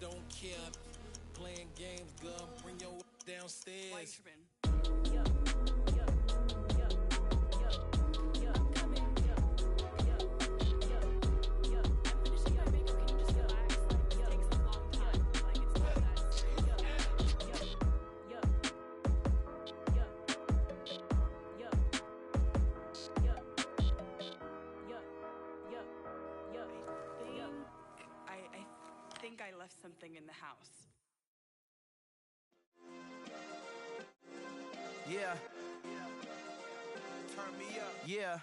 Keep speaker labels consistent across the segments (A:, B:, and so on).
A: don't care. Playing games, girl, bring your downstairs.
B: I think I left something in the house.
C: Yeah.
A: Turn me up.
C: Yeah.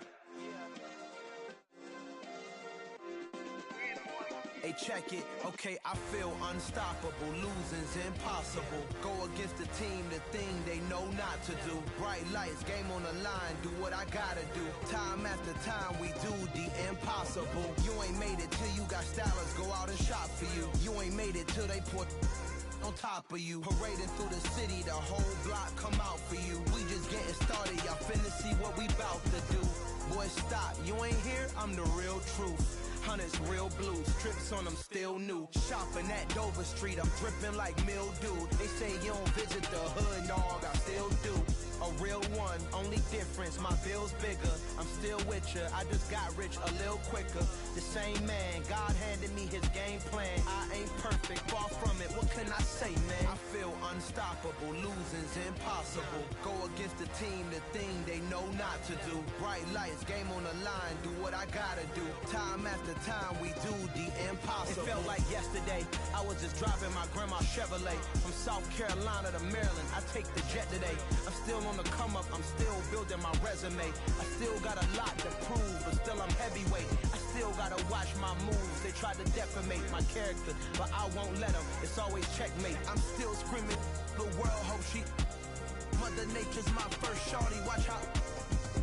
C: Hey, check it. Okay, I feel unstoppable. Losing's impossible. Go against the team, the thing they know not to do. Bright lights, game on the line, do what I gotta do. Time after time, we do the impossible. You ain't made it till you got stylers go out and shop for you. You ain't made it till they put on top of you. Parading through the city, the whole block come out for you. We just getting started, y'all finna see what we bout to do. Boy, stop, you ain't here, I'm the real truth. Hunters, real blues, trips on them still new. Shopping at Dover Street, I'm dripping like mildew. They say you don't visit the hood, dog, I still do. A real one, only difference, my bill's bigger. I'm still with ya, I just got rich a little quicker. The same man, God handed me his game plan. I ain't perfect, far from it, what can I say, man? I feel unstoppable, losing's impossible. Go against the team, the thing they know not to do. Bright lights, game on the line, do what I gotta do. Time after time, we do the impossible. It felt like yesterday, I was just driving my grandma's Chevrolet. From South Carolina to Maryland, I take the jet today. I'm still on the come up, I'm still building my resume. I still got a lot to prove, but still I'm heavyweight. I still gotta watch my moves, they try to defamate my character, but I won't let them, it's always checkmate. I'm still screaming, the world hope she Mother Nature's my first shorty, watch how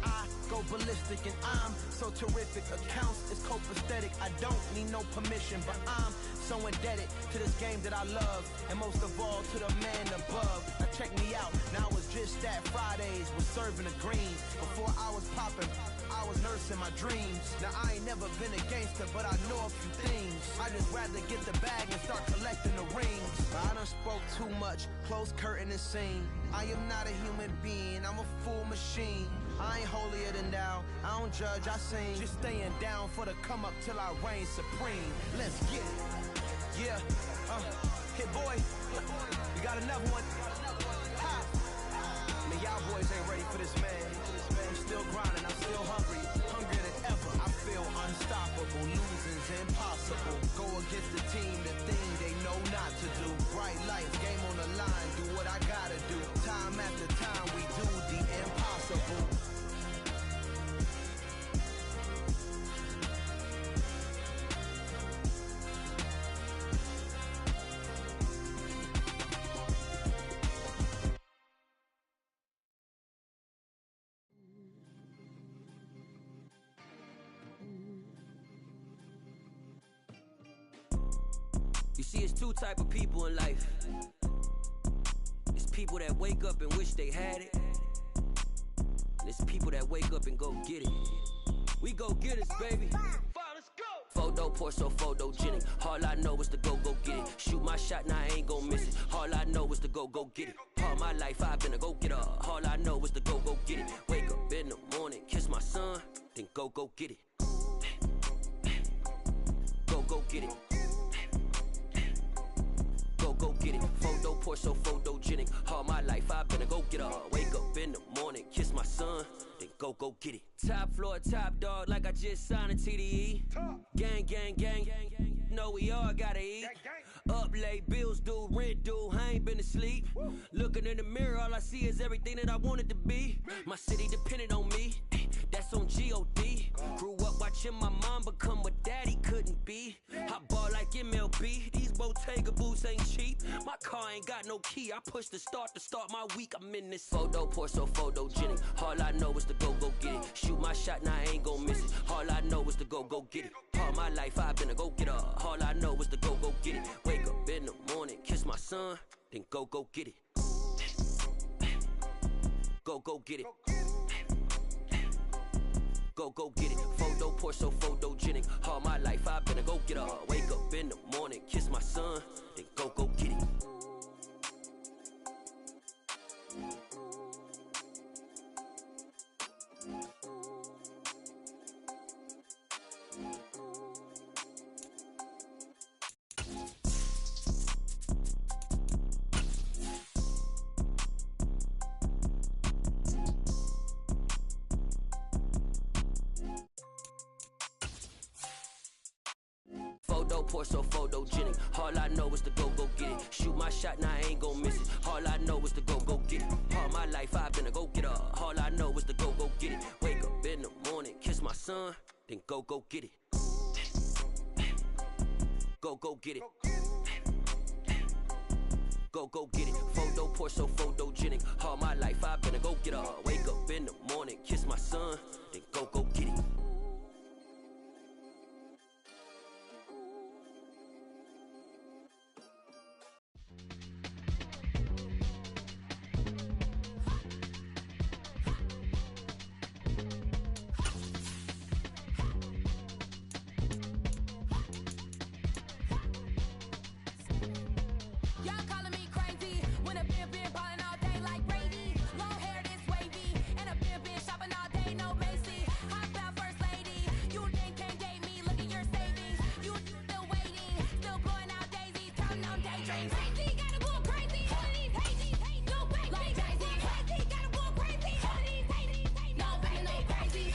C: I go ballistic and I'm so terrific. Accounts is copacetic, I don't need no permission, but I'm so indebted to this game that I love, and most of all to the man above. Now check me out, now it's just that Fridays was serving the greens. Before I was popping, I was nursing my dreams. Now I ain't never been a gangster, but I know a few things. I just rather get the bag and start collecting the rings. I done spoke too much, close curtain and scene. I am not a human being, I'm a full machine. I ain't holier than thou, I don't judge, I sing. Just staying down for the come up till I reign supreme. Let's get it. Yeah, hit boy, you got another one. Ha! Man, y'all boys ain't ready for this, man. I'm still grinding, I'm still hungry, hungrier than ever. I feel unstoppable, losing's impossible. Go against the team, the thing they know not to do. Bright lights, game on the line, do what I gotta do. Time after time, we do the impossible.
D: You see, it's two type of people in life. It's people that wake up and wish they had it, and it's people that wake up and go get it. We go get it, baby. Let's go. Photo Porso, photogenic. All I know is to go get it. Shoot my shot, now I ain't gon' miss it. All I know is to go get it. All my life I've been a go-getter. All I know is to go get it. Wake up in the morning, kiss my son, then go get it. Go get it. Go get it. Photo Porso, photogenic. All my life I've been a go-getter. Wake up in the morning, kiss my son, then go get it. Top floor, top dog, like I just signed a TDE. Gang. Know we all gotta eat. Up late, bills due, rent due, I ain't been asleep. Looking in the mirror, all I see is everything that I wanted to be. My city depended on me, that's on G.O.D. Grew up watching my mom become what daddy couldn't be. I ball like MLB, these Bottega boots ain't cheap. My car ain't got no key, I push the start to start my week. I'm in this photo Porso, photogenic. All I know is to go get it. Shoot my shot, now I ain't gon' miss it. All I know is to go get it. All my life I've been a go-getter. All I know is to go get it. Wake up in the morning, kiss my son, then go get it. Go get it. Go get it. Photo Porso, photogenic. All my life I've been a go-getter. Wake up in the morning, kiss my son, then go get it. Photo poor, so photogenic. All I know is to go get it. Shoot my shot, now I ain't gon' miss it. All I know is to go get it. All my life I've been a go-getter. All I know is to go get it. Wake up in the morning, kiss my son, then go get it. Go get it. Go get it. Photo poor, so photogenic. All my life I've been a go-getter. Wake up in the morning, kiss my son, then go get it.
E: Y'all calling me crazy when a been ballin' all day like Brady. Long hair this wavy, and a been shopping all day, no Macy. Hot about first lady, you can't date me, look at your savings. You still waiting, still blowing out daisies, counting on daydreams. Crazy, gotta go crazy, all of these hating, no way, like crazy. Crazy, gotta go crazy, all of these hating, no way, no crazy.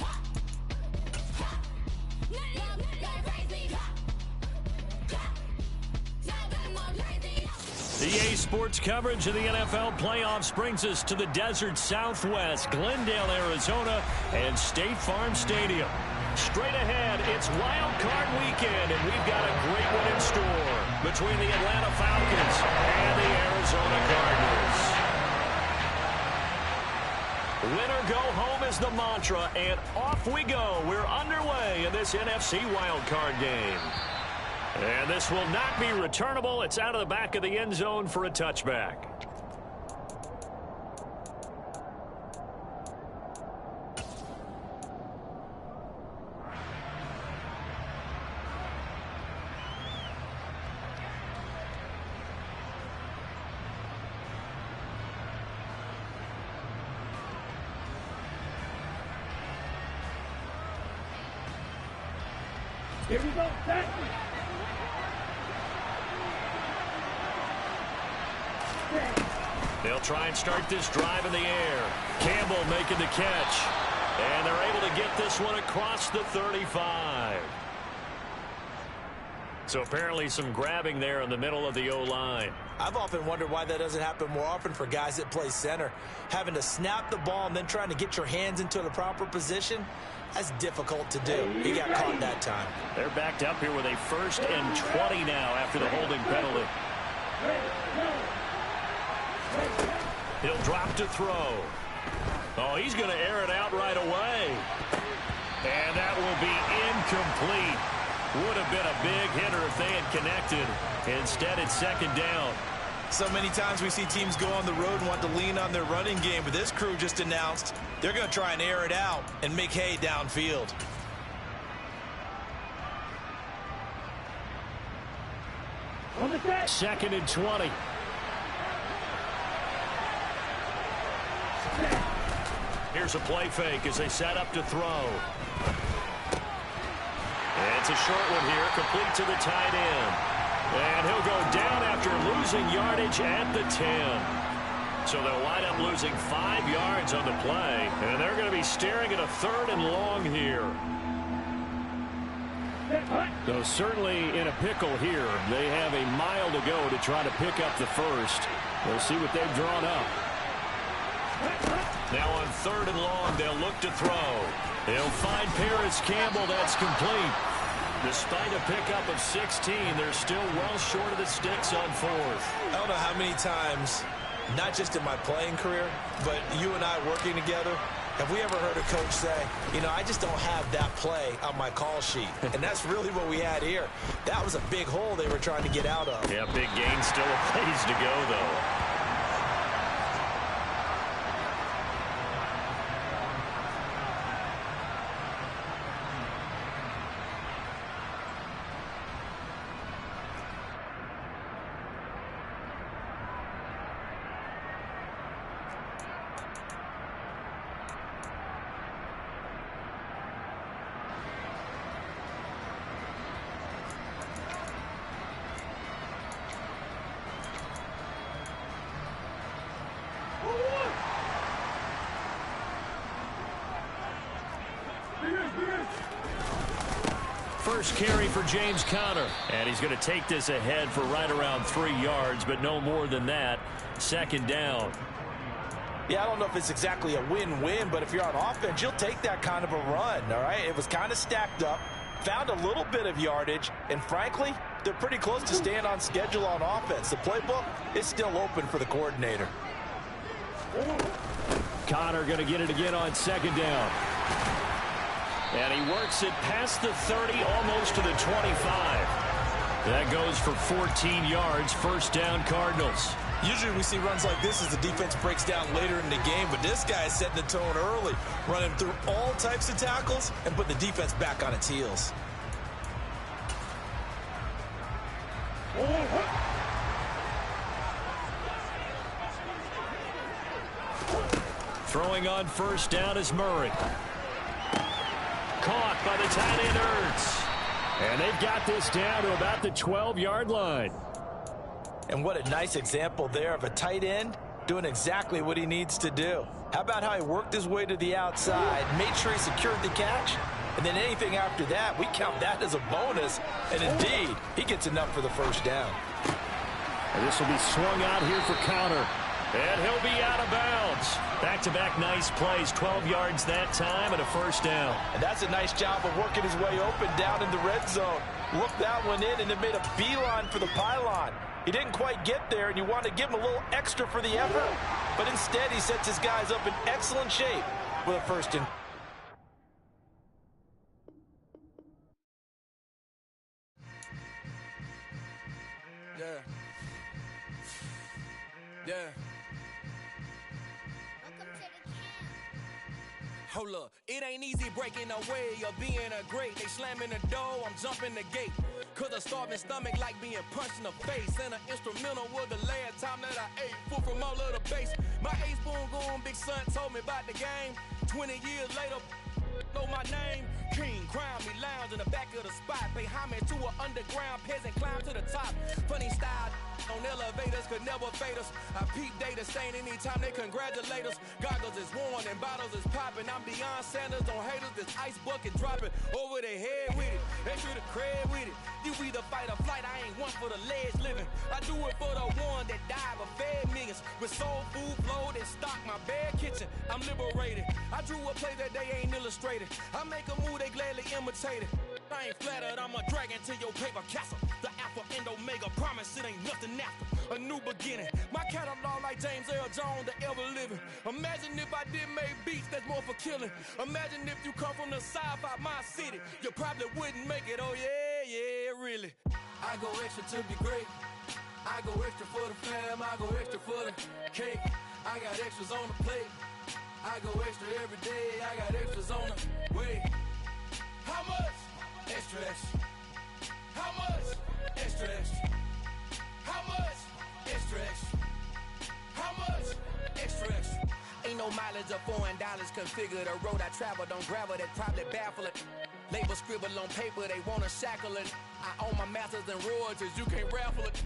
E: None of you, crazy.
F: The EA Sports coverage of the NFL playoffs brings us to the desert Southwest, Glendale, Arizona, and State Farm Stadium. Straight ahead, it's Wild Card Weekend, and we've got a great one in store between the Atlanta Falcons and the Arizona Cardinals. Win or go home is the mantra, and off we go. We're underway in this NFC Wild Card game. And this will not be returnable. It's out of the back of the end zone for a touchback.
G: Here we go, set.
F: They'll try and start this drive in the air. Campbell making the catch. And they're able to get this one across the 35. So apparently some grabbing there in the middle of the O-line.
H: I've often wondered why that doesn't happen more often for guys that play center. Having to snap the ball and then trying to get your hands into the proper position, that's difficult to do. He got caught that time.
F: They're backed up here with a 1st and 20 now after the holding penalty. He'll drop to throw. Oh, he's going to air it out right away. And that will be incomplete. Would have been a big hitter if they had connected. Instead, it's 2nd down.
H: So many times we see teams go on the road and want to lean on their running game, but this crew just announced they're going to try and air it out and make hay downfield.
G: On the set.
F: 2nd and 20. Here's a play fake as they set up to throw. And it's a short one here, complete to the tight end. And he'll go down after losing yardage at the 10. So they'll wind up losing 5 yards on the play. And they're going to be staring at a 3rd and long here. So certainly in a pickle here. They have a mile to go to try to pick up the first. We'll see what they've drawn up. Now on 3rd and long, they'll look to throw. They'll find Paris Campbell. That's complete. Despite a pickup of 16, they're still well short of the sticks on 4th.
H: I don't know how many times, not just in my playing career, but you and I working together, have we ever heard a coach say, you know, I just don't have that play on my call sheet. And that's really what we had here. That was a big hole they were trying to get out of.
F: Yeah, big gain, still a ways to go, though. first carry for James Conner. And he's going to take this ahead for right around 3 yards, but no more than that. Second down.
H: Yeah, I don't know if it's exactly a win-win, but if you're on offense, you'll take that kind of a run, all right? It was kind of stacked up, found a little bit of yardage, and frankly, they're pretty close to staying on schedule on offense. The playbook is still open for the coordinator.
F: Conner going to get it again on second down. And he works it past the 30, almost to the 25. That goes for 14 yards, first down Cardinals.
H: Usually we see runs like this as the defense breaks down later in the game, but this guy is setting the tone early, running through all types of tackles and putting the defense back on its heels.
F: Throwing on first down is Murray. Caught by the tight end Ertz. And they've got this down to about the 12-yard line.
H: And what a nice example there of a tight end doing exactly what he needs to do. How about how he worked his way to the outside, made sure he secured the catch, and then anything after that, we count that as a bonus. And indeed, he gets enough for the first down.
F: And this will be swung out here for Conner. And he'll be out of bounds. Back-to-back nice plays, 12 yards that time and a first down.
H: And that's a nice job of working his way open down in the red zone. Looked that one in and then made a beeline for the pylon. He didn't quite get there, and you want to give him a little extra for the effort. But instead, he sets his guys up in excellent shape with a first and...
A: Yeah. Hold up, it ain't easy breaking away or being a great. They slamming the door, I'm jumping the gate. Cause a starving stomach like being punched in the face. And an instrumental was the last time that I ate. Full from all of the bass. My A-spoon goon, big son told me about the game. 20 years later, know my name. King, crown me, lounge in the back of the spot. Pay homage to an underground peasant, climb to the top. Funny style on elevators could never fade us. I peep data stain anytime they congratulate us. Goggles is worn and bottles is popping. I'm beyond Sanders on haters. This ice bucket dropping over their head with it. Extra the cred with it. You either fight or flight. I ain't one for the ledge living. I do it for the one that died but fed millions. With soul food flowed and stocked my bare kitchen. I'm liberated. I drew a play that they ain't illustrated. I make a move they gladly imitate it. I ain't flattered, I'm a dragon to your paper castle. The Alpha and Omega promise it ain't nothing after. A new beginning. My catalog like James L. Jones, the ever living. Imagine if I did make beats that's more for killing. Imagine if you come from the south out my city. You probably wouldn't make it, oh yeah, really. I go extra to be great. I go extra for the fam, I go extra for the cake. I got extras on the plate. I go extra every day, I got extras on the way. How much? Extra, extra. How much? Extra, extra. How much? Extra, extra. How much? Extra, extra. Ain't no mileage of $4 configure the road I travel. Don't gravel that probably baffle it. Label scribble on paper, they wanna shackle it. I own my masters and royalties, you can't raffle it.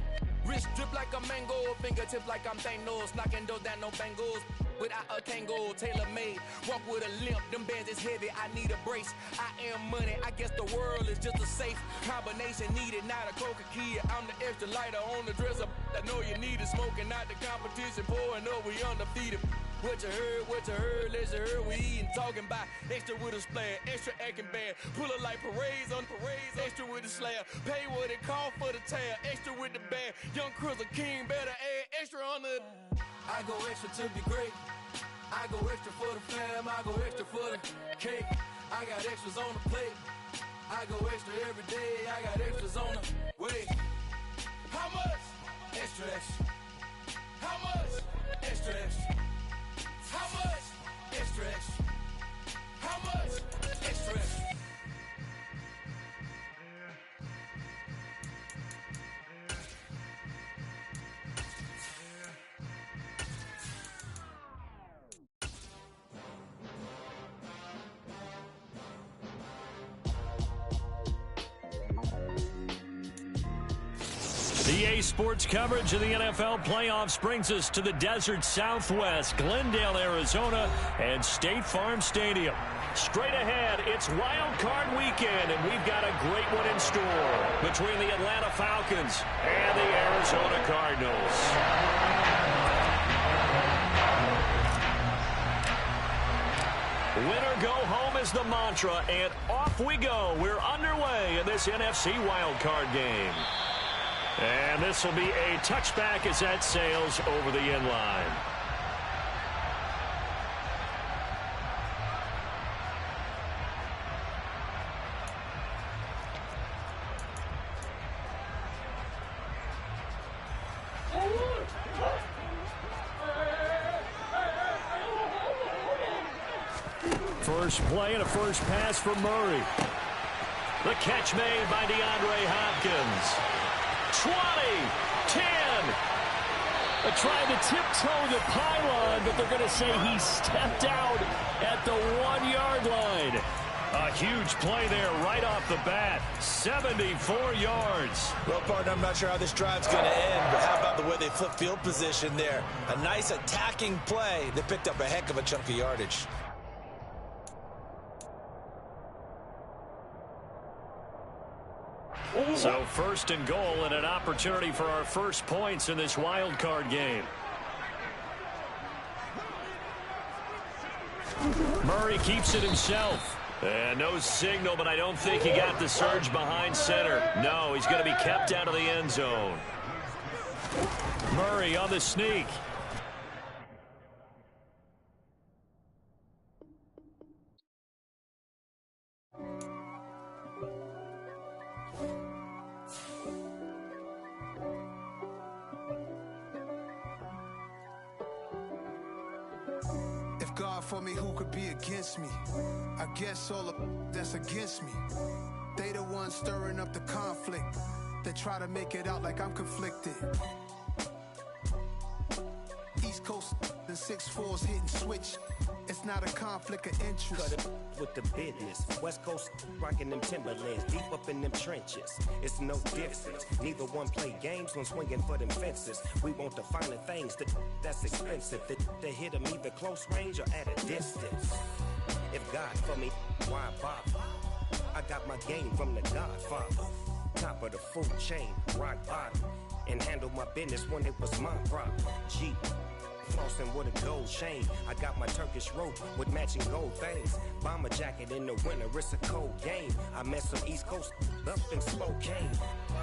A: Wrist drip like a mango, fingertips like I'm Thanos, knocking those down no bangles. Without a Kango, tailor-made, walk with a limp, them bands is heavy, I need a brace. I am money, I guess the world is just a safe combination needed, not a coca key. I'm the extra lighter on the dresser, I know you need it, smoking out the competition, pouring up, we undefeated. What you heard, let's you heard, we eatin', talking about extra with a splash, extra acting bad, pull it like parades on parades, extra with the slab, pay what it cost for the tab, extra with the bag, young Chris a king, better add extra on the... I go extra to be great, I go extra for the fam, I go extra for the cake, I got extras on the plate, I go extra every day, I got extras on the way. How much? Extra, extra. How much? Extra, extra. How much? Extra, extra. How much? Extra, extra.
F: EA Sports coverage of the NFL playoffs brings us to the desert Southwest, Glendale, Arizona, and State Farm Stadium. Straight ahead, it's Wild Card Weekend, and we've got a great one in store between the Atlanta Falcons and the Arizona Cardinals. Winner go home is the mantra, and off we go. We're underway in this NFC wildcard game. And this will be a touchback as that sails over the end line. First play and a first pass for Murray. The catch made by DeAndre Hopkins. 20, 10. They're trying to tiptoe the pylon, but they're going to say he stepped out at the 1-yard line. A huge play there right off the bat. 74 yards.
H: Well, partner, I'm not sure how this drive's going to end, but how about the way they flip field position there? A nice attacking play that picked up a heck of a chunk of yardage.
F: So first and goal and an opportunity for our first points in this wild card game. Murray keeps it himself. And no signal, but I don't think he got the surge behind center. No, he's going to be kept out of the end zone. Murray on the sneak.
C: God for me, who could be against me? I guess all of that's against me. They the ones stirring up the conflict. They try to make it out like I'm conflicted. East Coast and 6'4s hitting switch. It's not a conflict of interest.
I: Cut it with the business. West Coast rocking them Timberlands, deep up in them trenches. It's no difference. Neither one play games when swinging for them fences. We want the finer things that's expensive. That hit them either close range or at a distance. If God for me, why bother? I got my game from the Godfather. Top of the food chain, rock bottom. And handle my business when it was my problem. Jeep. Flossing with a gold chain. I got my Turkish rope with matching gold things. Bomber jacket in the winter, it's a cold game. I met some East Coast up in Spokane.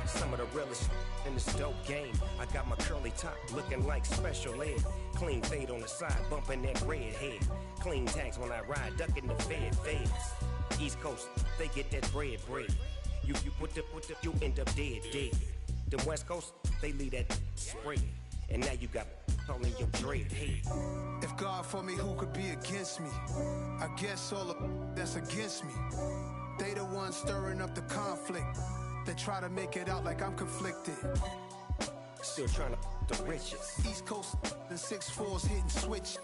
I: Some of the realest in this dope game. I got my curly top looking like special ed. Clean fade on the side, bumping that red head. Clean tags when I ride, ducking the feds. East Coast, they get that bread. You put the, you end up dead. The West Coast, they leave that spread. And now you got all in your dread head.
C: If God for me, who could be against me? I guess all of that's against me. They the ones stirring up the conflict. They try to make it out like I'm conflicted.
I: Still trying to the riches.
C: East Coast and 6'4s hitting switch.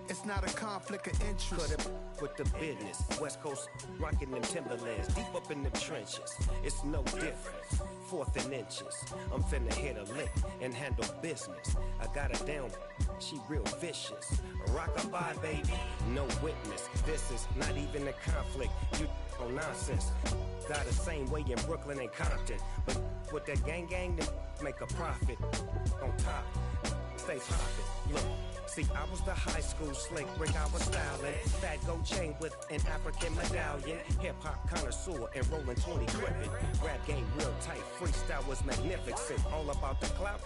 C: It's not a conflict of interest.
I: Cut it with the business. West Coast rocking them Timberlands, deep up in the trenches. It's no difference. 4th and inches. I'm finna hit a lick and handle business. I got her down, she real vicious. Rock-a-bye, baby, no witness. This is not even a conflict. You on nonsense. Got the same way in Brooklyn and Compton. But with that gang, then make a profit. On top, stay poppin'. Look. See, I was the high school slick Rick, I was styling. Fat gold chain with an African medallion. Hip-hop connoisseur and rolling 20 crippin'. Rap game real tight, freestyle was magnificent. All about the clout.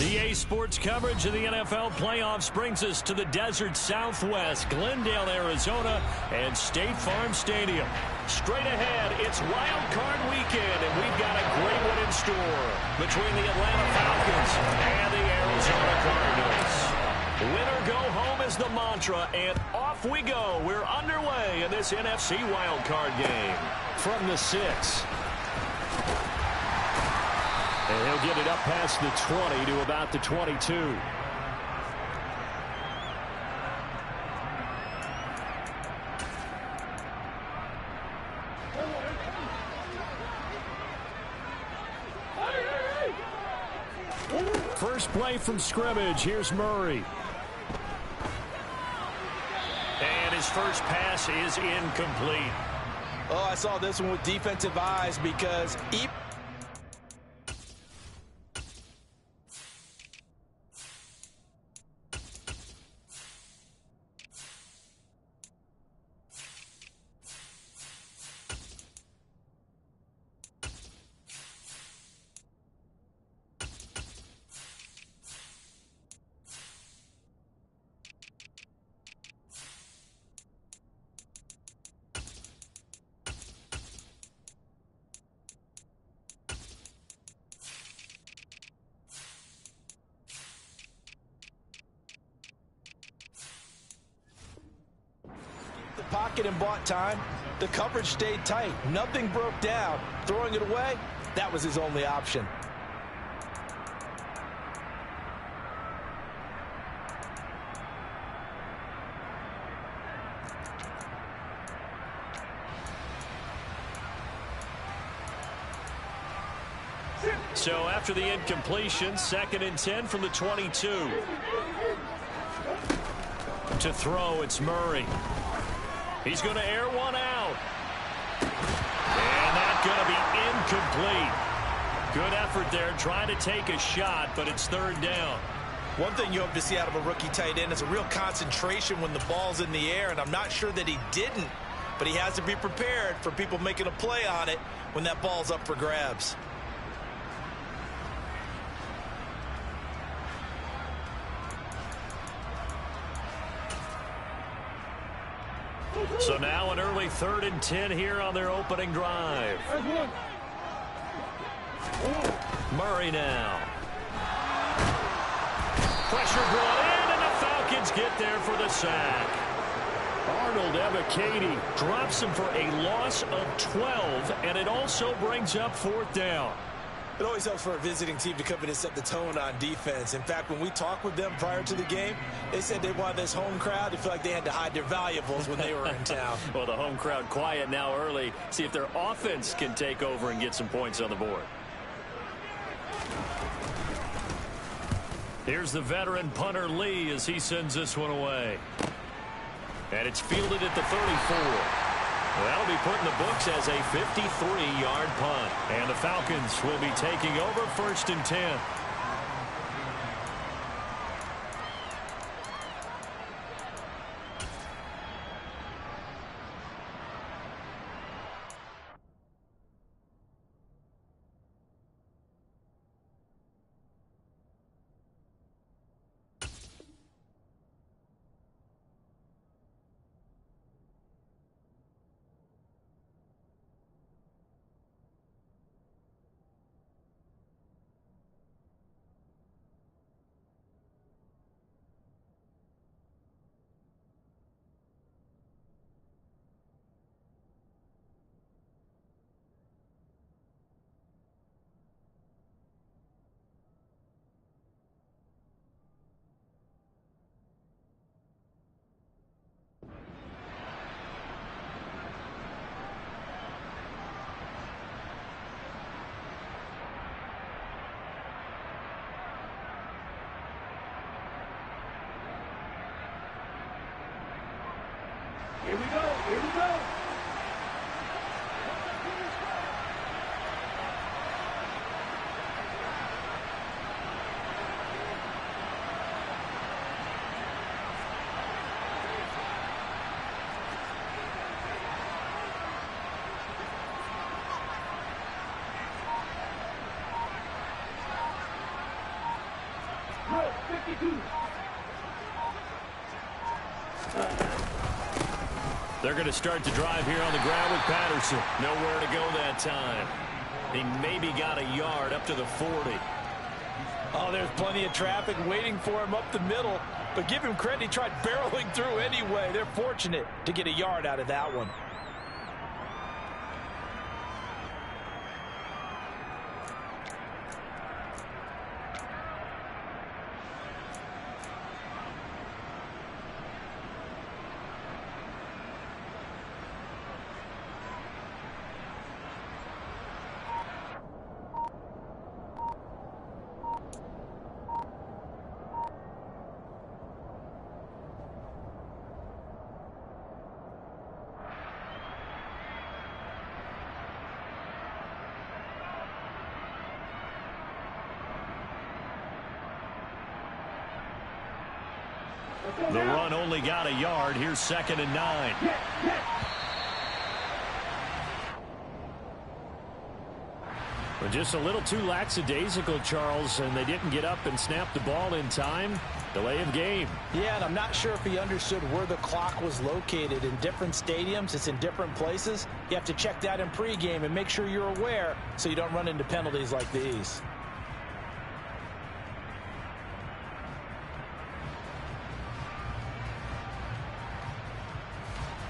F: EA Sports coverage of the NFL playoffs brings us to the desert Southwest, Glendale, Arizona, and State Farm Stadium. Straight ahead, it's Wild Card Weekend, and we've got a great one in store between the Atlanta Falcons and the Arizona Cardinals. Winner go home is the mantra, and off we go. We're underway in this NFC wildcard game. From the 6. And he'll get it up past the 20 to about the 22. first play from scrimmage. Here's Murray. And his first pass is incomplete.
H: Oh, I saw this one with defensive eyes because the pocket and bought time, the coverage stayed tight. Nothing broke down. Throwing it away, that was his only option.
F: So after the incompletion, 2nd and 10 from the 22. To throw, it's Murray. He's going to air one out. And that's going to be incomplete. Good effort there trying to take a shot, but it's 3rd down.
H: One thing you hope to see out of a rookie tight end is a real concentration when the ball's in the air, and I'm not sure that he didn't, but he has to be prepared for people making a play on it when that ball's up for grabs.
F: So now an early 3rd and 10 here on their opening drive. Murray now. Pressure brought in, and the Falcons get there for the sack. Arnold Ebiketie drops him for a loss of 12, and it also brings up 4th down.
H: It always helps for a visiting team to come in and set the tone on defense. In fact, when we talked with them prior to the game, they said they wanted this home crowd to feel like they had to hide their valuables when they were in town.
F: Well, the home crowd quiet now early. See if their offense can take over and get some points on the board. Here's the veteran punter Lee as he sends this one away. And it's fielded at the 34. That'll be put in the books as a 53-yard punt. And the Falcons will be taking over 1st and 10.
G: Here we go. Here we go. Go, 52.
F: They're going to start the drive here on the ground with Patterson. Nowhere to go that time. He maybe got a yard up to the 40.
H: Oh, there's plenty of traffic waiting for him up the middle. But give him credit, he tried barreling through anyway. They're fortunate to get a yard out of that one.
F: The run only got a yard. Here's 2nd and 9. Well, just a little too lackadaisical, Charles, and they didn't get up and snap the ball in time. Delay of game.
H: Yeah, and I'm not sure if he understood where the clock was located. In different stadiums, it's in different places. You have to check that in pregame and make sure you're aware so you don't run into penalties like these.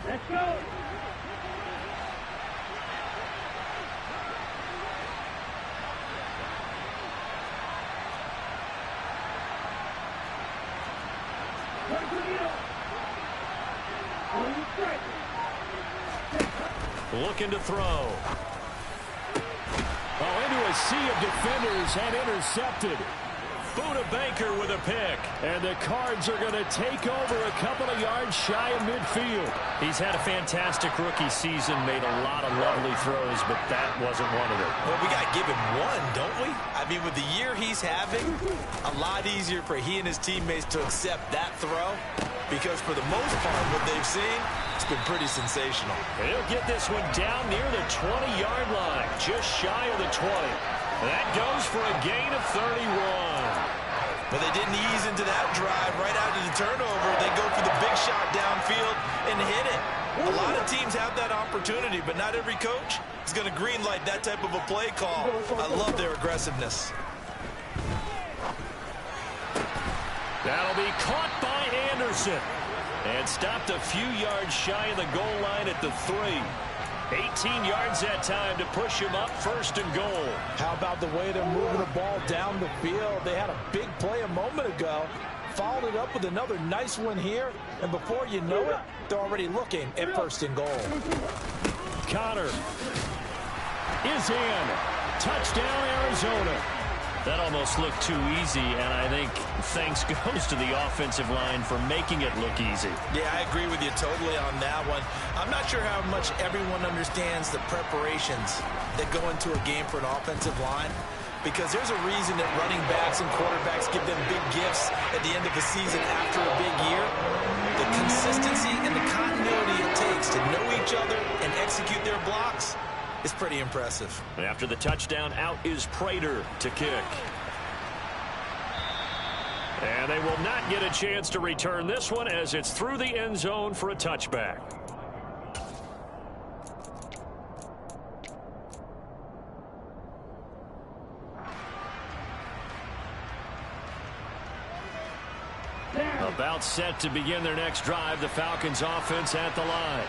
G: Let's go.
F: Looking to throw. Oh, into a sea of defenders and intercepted. Buda Baker with a pick. And the Cards are going to take over a couple of yards shy of midfield. He's had a fantastic rookie season, made a lot of lovely throws, but that wasn't one of them.
H: Well, we got to give him one, don't we? I mean, with the year he's having, a lot easier for he and his teammates to accept that throw, because for the most part, what they've seen, it's been pretty sensational.
F: And he'll get this one down near the 20-yard line, just shy of the 20. That goes for a gain of 31.
H: But they didn't ease into that drive right out of the turnover. They go for the big shot downfield and hit it. A lot of teams have that opportunity, but not every coach is going to greenlight that type of a play call. I love their aggressiveness.
F: That'll be caught by Anderson. And stopped a few yards shy of the goal line at the 3. 18 yards that time to push him up 1st and goal.
H: How about the way they're moving the ball down the field? They had a big play a moment ago, followed it up with another nice one here, and before you know it, they're already looking at 1st and goal.
F: Connor is in. Touchdown, Arizona. That almost looked too easy, and I think thanks goes to the offensive line for making it look easy.
H: Yeah, I agree with you totally on that one. I'm not sure how much everyone understands the preparations that go into a game for an offensive line, because there's a reason that running backs and quarterbacks give them big gifts at the end of a season after a big year. The consistency and the continuity it takes to know each other and execute their blocks is pretty impressive.
F: After the touchdown, out is Prater to kick. And they will not get a chance to return this one as it's through the end zone for a touchback. About set to begin their next drive, the Falcons offense at the line.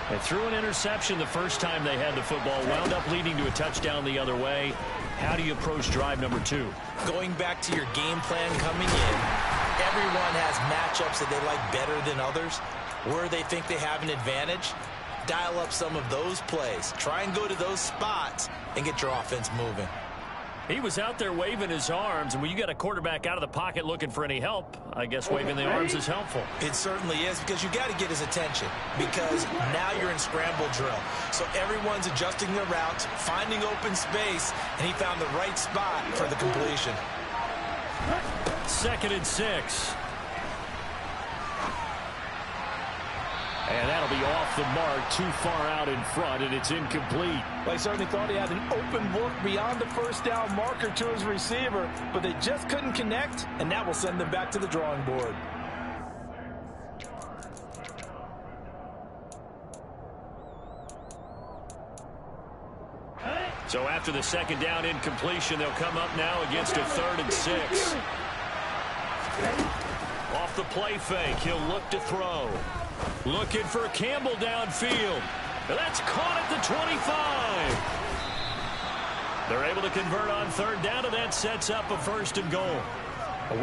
F: They threw an interception the first time they had the football, wound up leading to a touchdown the other way. How do you approach drive number 2?
H: Going back to your game plan coming in, everyone has matchups that they like better than others, where they think they have an advantage. Dial up some of those plays. Try and go to those spots and get your offense moving.
F: He was out there waving his arms, and when you got a quarterback out of the pocket looking for any help, I guess waving the arms is helpful.
H: It certainly is, because you got to get his attention, because now you're in scramble drill. So everyone's adjusting their routes, finding open space, and he found the right spot for the completion.
F: 2nd and 6. And that'll be off the mark, too far out in front, and it's incomplete.
H: Well, he certainly thought he had an open look beyond the first down marker to his receiver, but they just couldn't connect, and that will send them back to the drawing board.
F: So after the 2nd down incompletion, they'll come up now against a 3rd and 6. Off the play fake, he'll look to throw. Looking for Campbell downfield. That's caught at the 25. They're able to convert on 3rd down, and that sets up a 1st and goal.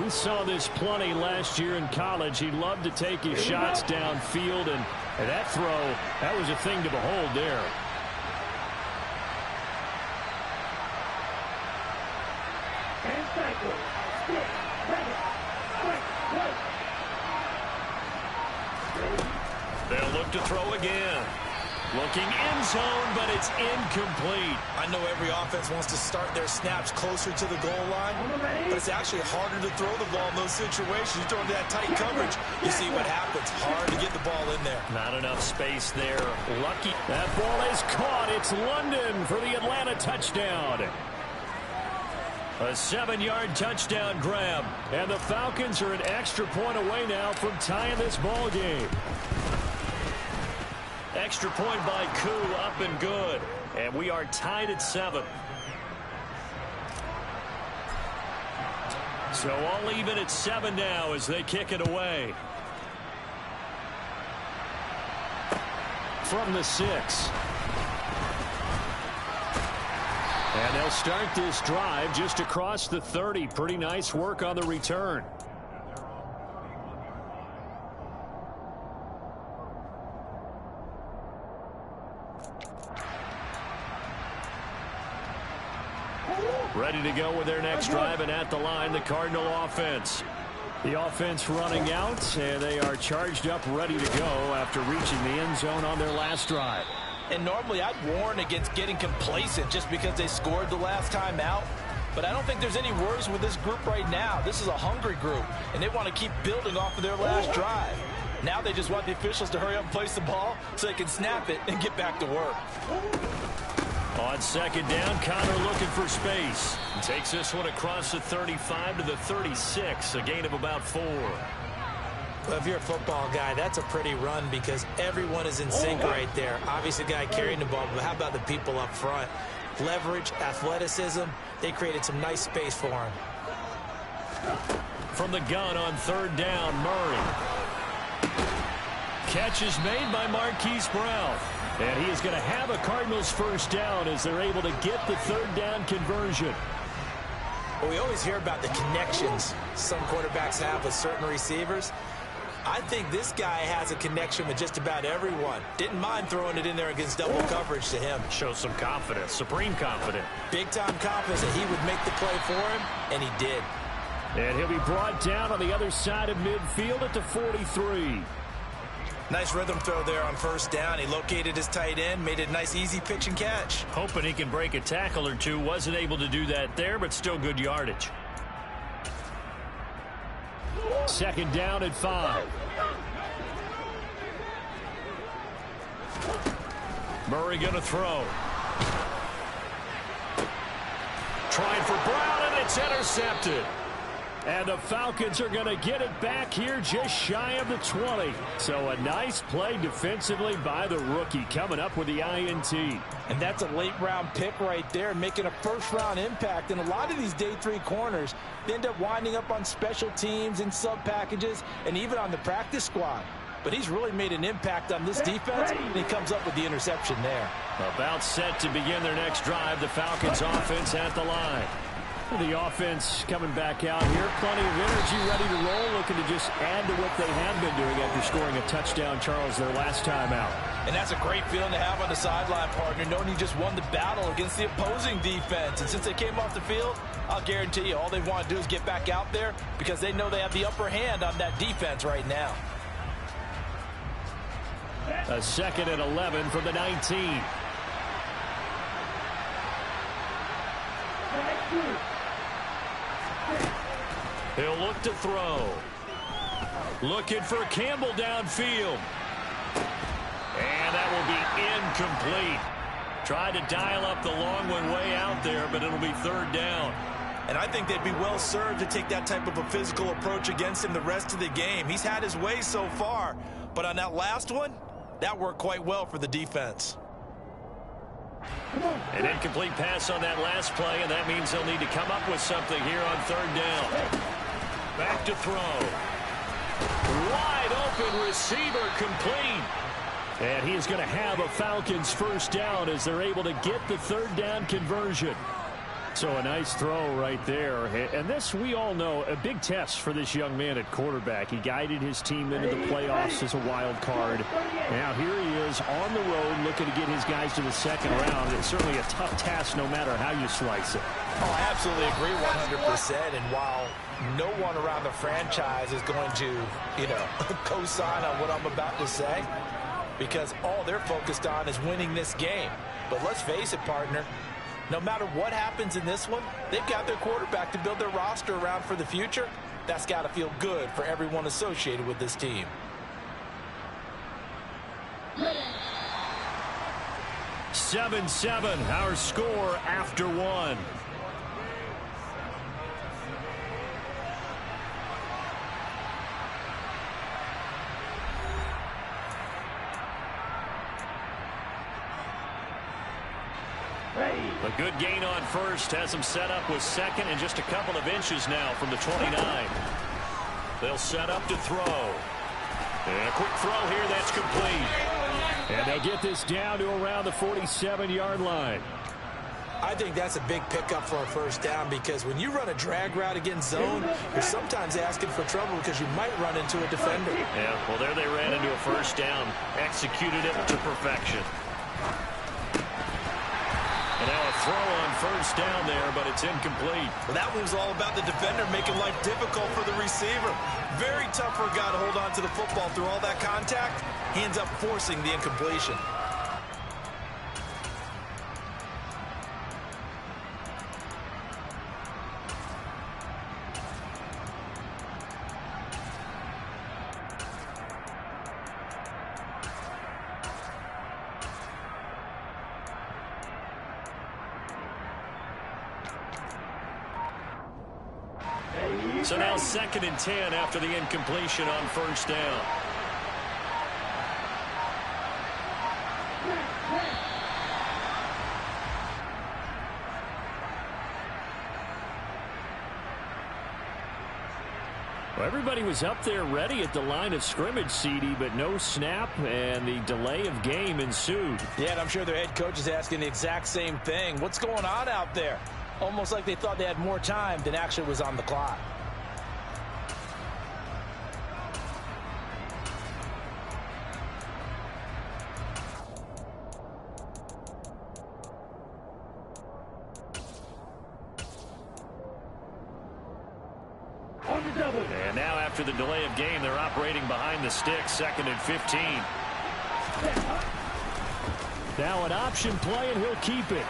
F: We saw this plenty last year in college. He loved to take his shots downfield, and that throw, that was a thing to behold there. They'll look to throw again. Looking end zone, but it's incomplete.
H: I know every offense wants to start their snaps closer to the goal line, but it's actually harder to throw the ball in those situations. You throw into that tight coverage, you see what happens. Hard to get the ball in there.
F: Not enough space there. Lucky. That ball is caught. It's London for the Atlanta touchdown. A 7-yard touchdown grab. And the Falcons are an extra point away now from tying this ball game. Extra point by Koo, up and good. And we are tied at 7. So all even at 7 now as they kick it away. From the 6. And they'll start this drive just across the 30. Pretty nice work on the return. Ready to go with their next drive, and at the line, the Cardinal offense. The offense running out, and they are charged up, ready to go after reaching the end zone on their last drive.
H: And normally I'd warn against getting complacent just because they scored the last time out. But I don't think there's any worries with this group right now. This is a hungry group, and they want to keep building off of their last drive. Now they just want the officials to hurry up and place the ball so they can snap it and get back to work.
F: On second down, Connor looking for space. He takes this one across the 35 to the 36, a gain of about 4.
H: Well, if you're a football guy, that's a pretty run because everyone is in sync right there. Obviously, the guy carrying the ball, but how about the people up front? Leverage, athleticism, they created some nice space for him.
F: From the gun on third down, Murray. Catch is made by Marquise Brown. And he is going to have a Cardinals first down as they're able to get the third down conversion.
H: Well, we always hear about the connections some quarterbacks have with certain receivers. I think this guy has a connection with just about everyone. Didn't mind throwing it in there against double coverage to him.
F: Shows some confidence, supreme confidence.
H: Big-time confidence that he would make the play for him, and he did.
F: And he'll be brought down on the other side of midfield at the 43.
H: Nice rhythm throw there on first down. He located his tight end, made it a nice, easy pitch and catch.
F: Hoping he can break a tackle or two. Wasn't able to do that there, but still good yardage. Second down at 5. Murray going to throw. Trying for Brown, and it's intercepted. And the Falcons are going to get it back here just shy of the 20. So a nice play defensively by the rookie coming up with the INT.
H: And that's a late-round pick right there, making a first-round impact. And a lot of these day 3 corners, they end up winding up on special teams and sub-packages and even on the practice squad. But he's really made an impact on this defense, and he comes up with the interception there.
F: About set to begin their next drive, the Falcons offense at the line. The offense coming back out here. Plenty of energy, ready to roll, looking to just add to what they have been doing after scoring a touchdown, Charles, their last time out.
H: And that's a great feeling to have on the sideline, partner, knowing you just won the battle against the opposing defense. And since they came off the field, I'll guarantee you all they want to do is get back out there because they know they have the upper hand on that defense right now.
F: A second and 11 from the 19. He'll look to throw. Looking for Campbell downfield. And that will be incomplete. Tried to dial up the long one way out there, but it'll be third down.
H: And I think they'd be well served to take that type of a physical approach against him the rest of the game. He's had his way so far, but on that last one, that worked quite well for the defense.
F: An incomplete pass on that last play, and that means they'll need to come up with something here on third down. Back to throw. Wide open receiver complete. And he is going to have a Falcons first down as they're able to get the third down conversion. So a nice throw right there. And this, we all know, a big test for this young man at quarterback. He guided his team into the playoffs as a wild card. Now here he is on the road looking to get his guys to the second round. It's certainly a tough task no matter how you slice it.
H: Oh, I absolutely agree 100%. And while no one around the franchise is going to, co-sign on what I'm about to say, because all they're focused on is winning this game. But let's face it, partner, no matter what happens in this one, they've got their quarterback to build their roster around for the future. That's got to feel good for everyone associated with this team.
F: 7-7, our score after one. A good gain on first has them set up with second and just a couple of inches now from the 29. They'll set up to throw. And a quick throw here that's complete. And they'll get this down to around the 47-yard line.
H: I think that's a big pickup for a first down because when you run a drag route against zone, you're sometimes asking for trouble because you might run into a defender.
F: Yeah, well, there they ran into a first down. Executed it to perfection. And now a throw on first down there, but it's incomplete.
H: Well, that was all about the defender making life difficult for the receiver. Very tough for a guy to hold on to the football through all that contact. He ends up forcing the incompletion.
F: So now 2nd and 10 after the incompletion on first down. Well, everybody was up there ready at the line of scrimmage, CD, but no snap, and the delay of game ensued.
H: Yeah, and I'm sure their head coach is asking the exact same thing. What's going on out there? Almost like they thought they had more time than actually was on the clock.
F: And now after the delay of game, they're operating behind the sticks, 2nd and 15. Now an option play, and he'll keep it.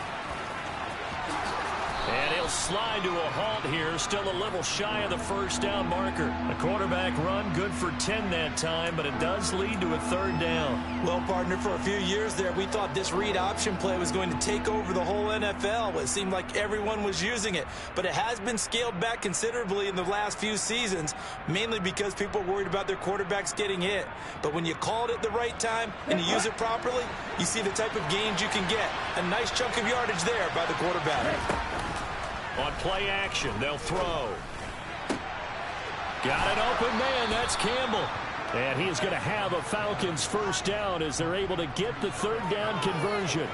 F: And he'll slide to a halt here, still a little shy of the first down marker. The quarterback run, good for 10 that time, but it does lead to a 3rd down.
H: Well, partner, for a few years there, we thought this read option play was going to take over the whole NFL. It seemed like everyone was using it, but it has been scaled back considerably in the last few seasons, mainly because people are worried about their quarterbacks getting hit. But when you call it at the right time and you use it properly, you see the type of gains you can get. A nice chunk of yardage there by the quarterback.
F: On play action, they'll throw. Got an open man, that's Campbell. And he's going to have a Falcons first down as they're able to get the 3rd down conversion.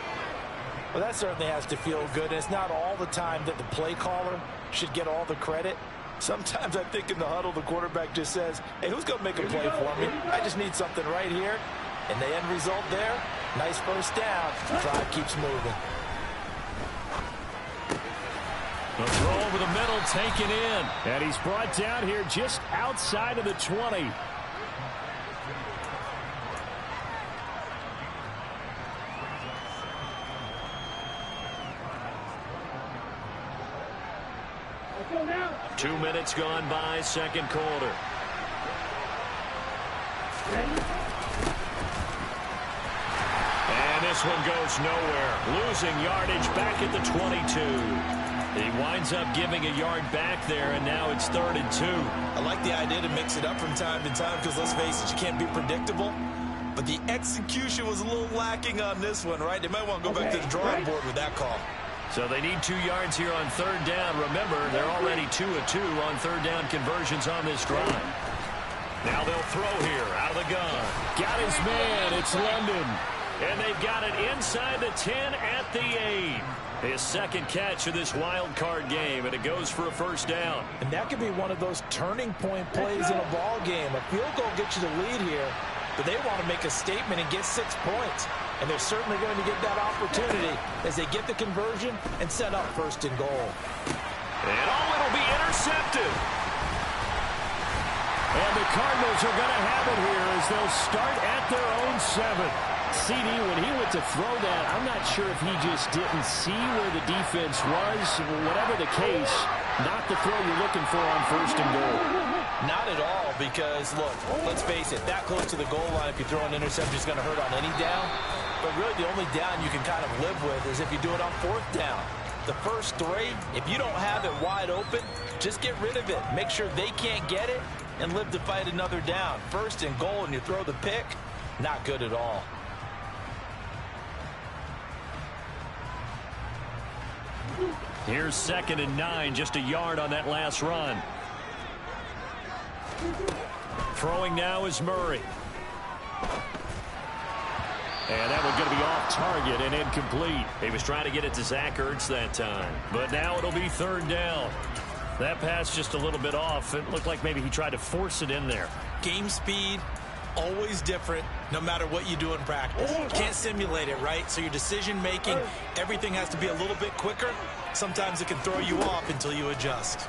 H: Well, that certainly has to feel good. And it's not all the time that the play caller should get all the credit. Sometimes I think in the huddle, the quarterback just says, hey, who's going to make a play for me? I just need something right here. And the end result there, nice first down. The drive keeps moving.
F: The throw over the middle, taken in. And he's brought down here just outside of the 20.
G: Let's go now.
F: 2 minutes gone by, 2nd quarter. And this one goes nowhere. Losing yardage back at the 22. He winds up giving a yard back there, and now it's 3rd and 2.
H: I like the idea to mix it up from time to time because, let's face it, you can't be predictable. But the execution was a little lacking on this one, right? They might want to go back to the drawing board with that call.
F: So they need 2 yards here on 3rd down. Remember, they're already 2 of 2 on 3rd down conversions on this drive. Now they'll throw here out of the gun. Got his man. It's London. And they've got it inside the 10 at the 8. His 2nd catch of this wild card game, and it goes for a first down.
H: And that could be one of those turning point plays in a ball game. A field goal gets you the lead here, but they want to make a statement and get 6 points. And they're certainly going to get that opportunity as they get the conversion and set up 1st and goal.
F: And it'll be intercepted. And the Cardinals are going to have it here as they'll start at their own 7. CD, when he went to throw that, I'm not sure if he just didn't see where the defense was. Whatever the case, not the throw you're looking for on 1st and goal.
H: Not at all, because, look, let's face it, that close to the goal line, if you throw an interception, it's going to hurt on any down. But really, the only down you can kind of live with is if you do it on 4th down. The first 3, if you don't have it wide open, just get rid of it. Make sure they can't get it and live to fight another down. 1st and goal, and you throw the pick, not good at all.
F: Here's 2nd and 9, just a yard on that last run. Throwing now is Murray. And that one's going to be off target and incomplete. He was trying to get it to Zach Ertz that time. But now it'll be 3rd down. That pass just a little bit off. It looked like maybe he tried to force it in there.
H: Game speed, always different, no matter what you do in practice. You can't simulate it, right? So your decision-making, everything has to be a little bit quicker. Sometimes it can throw you off until you adjust.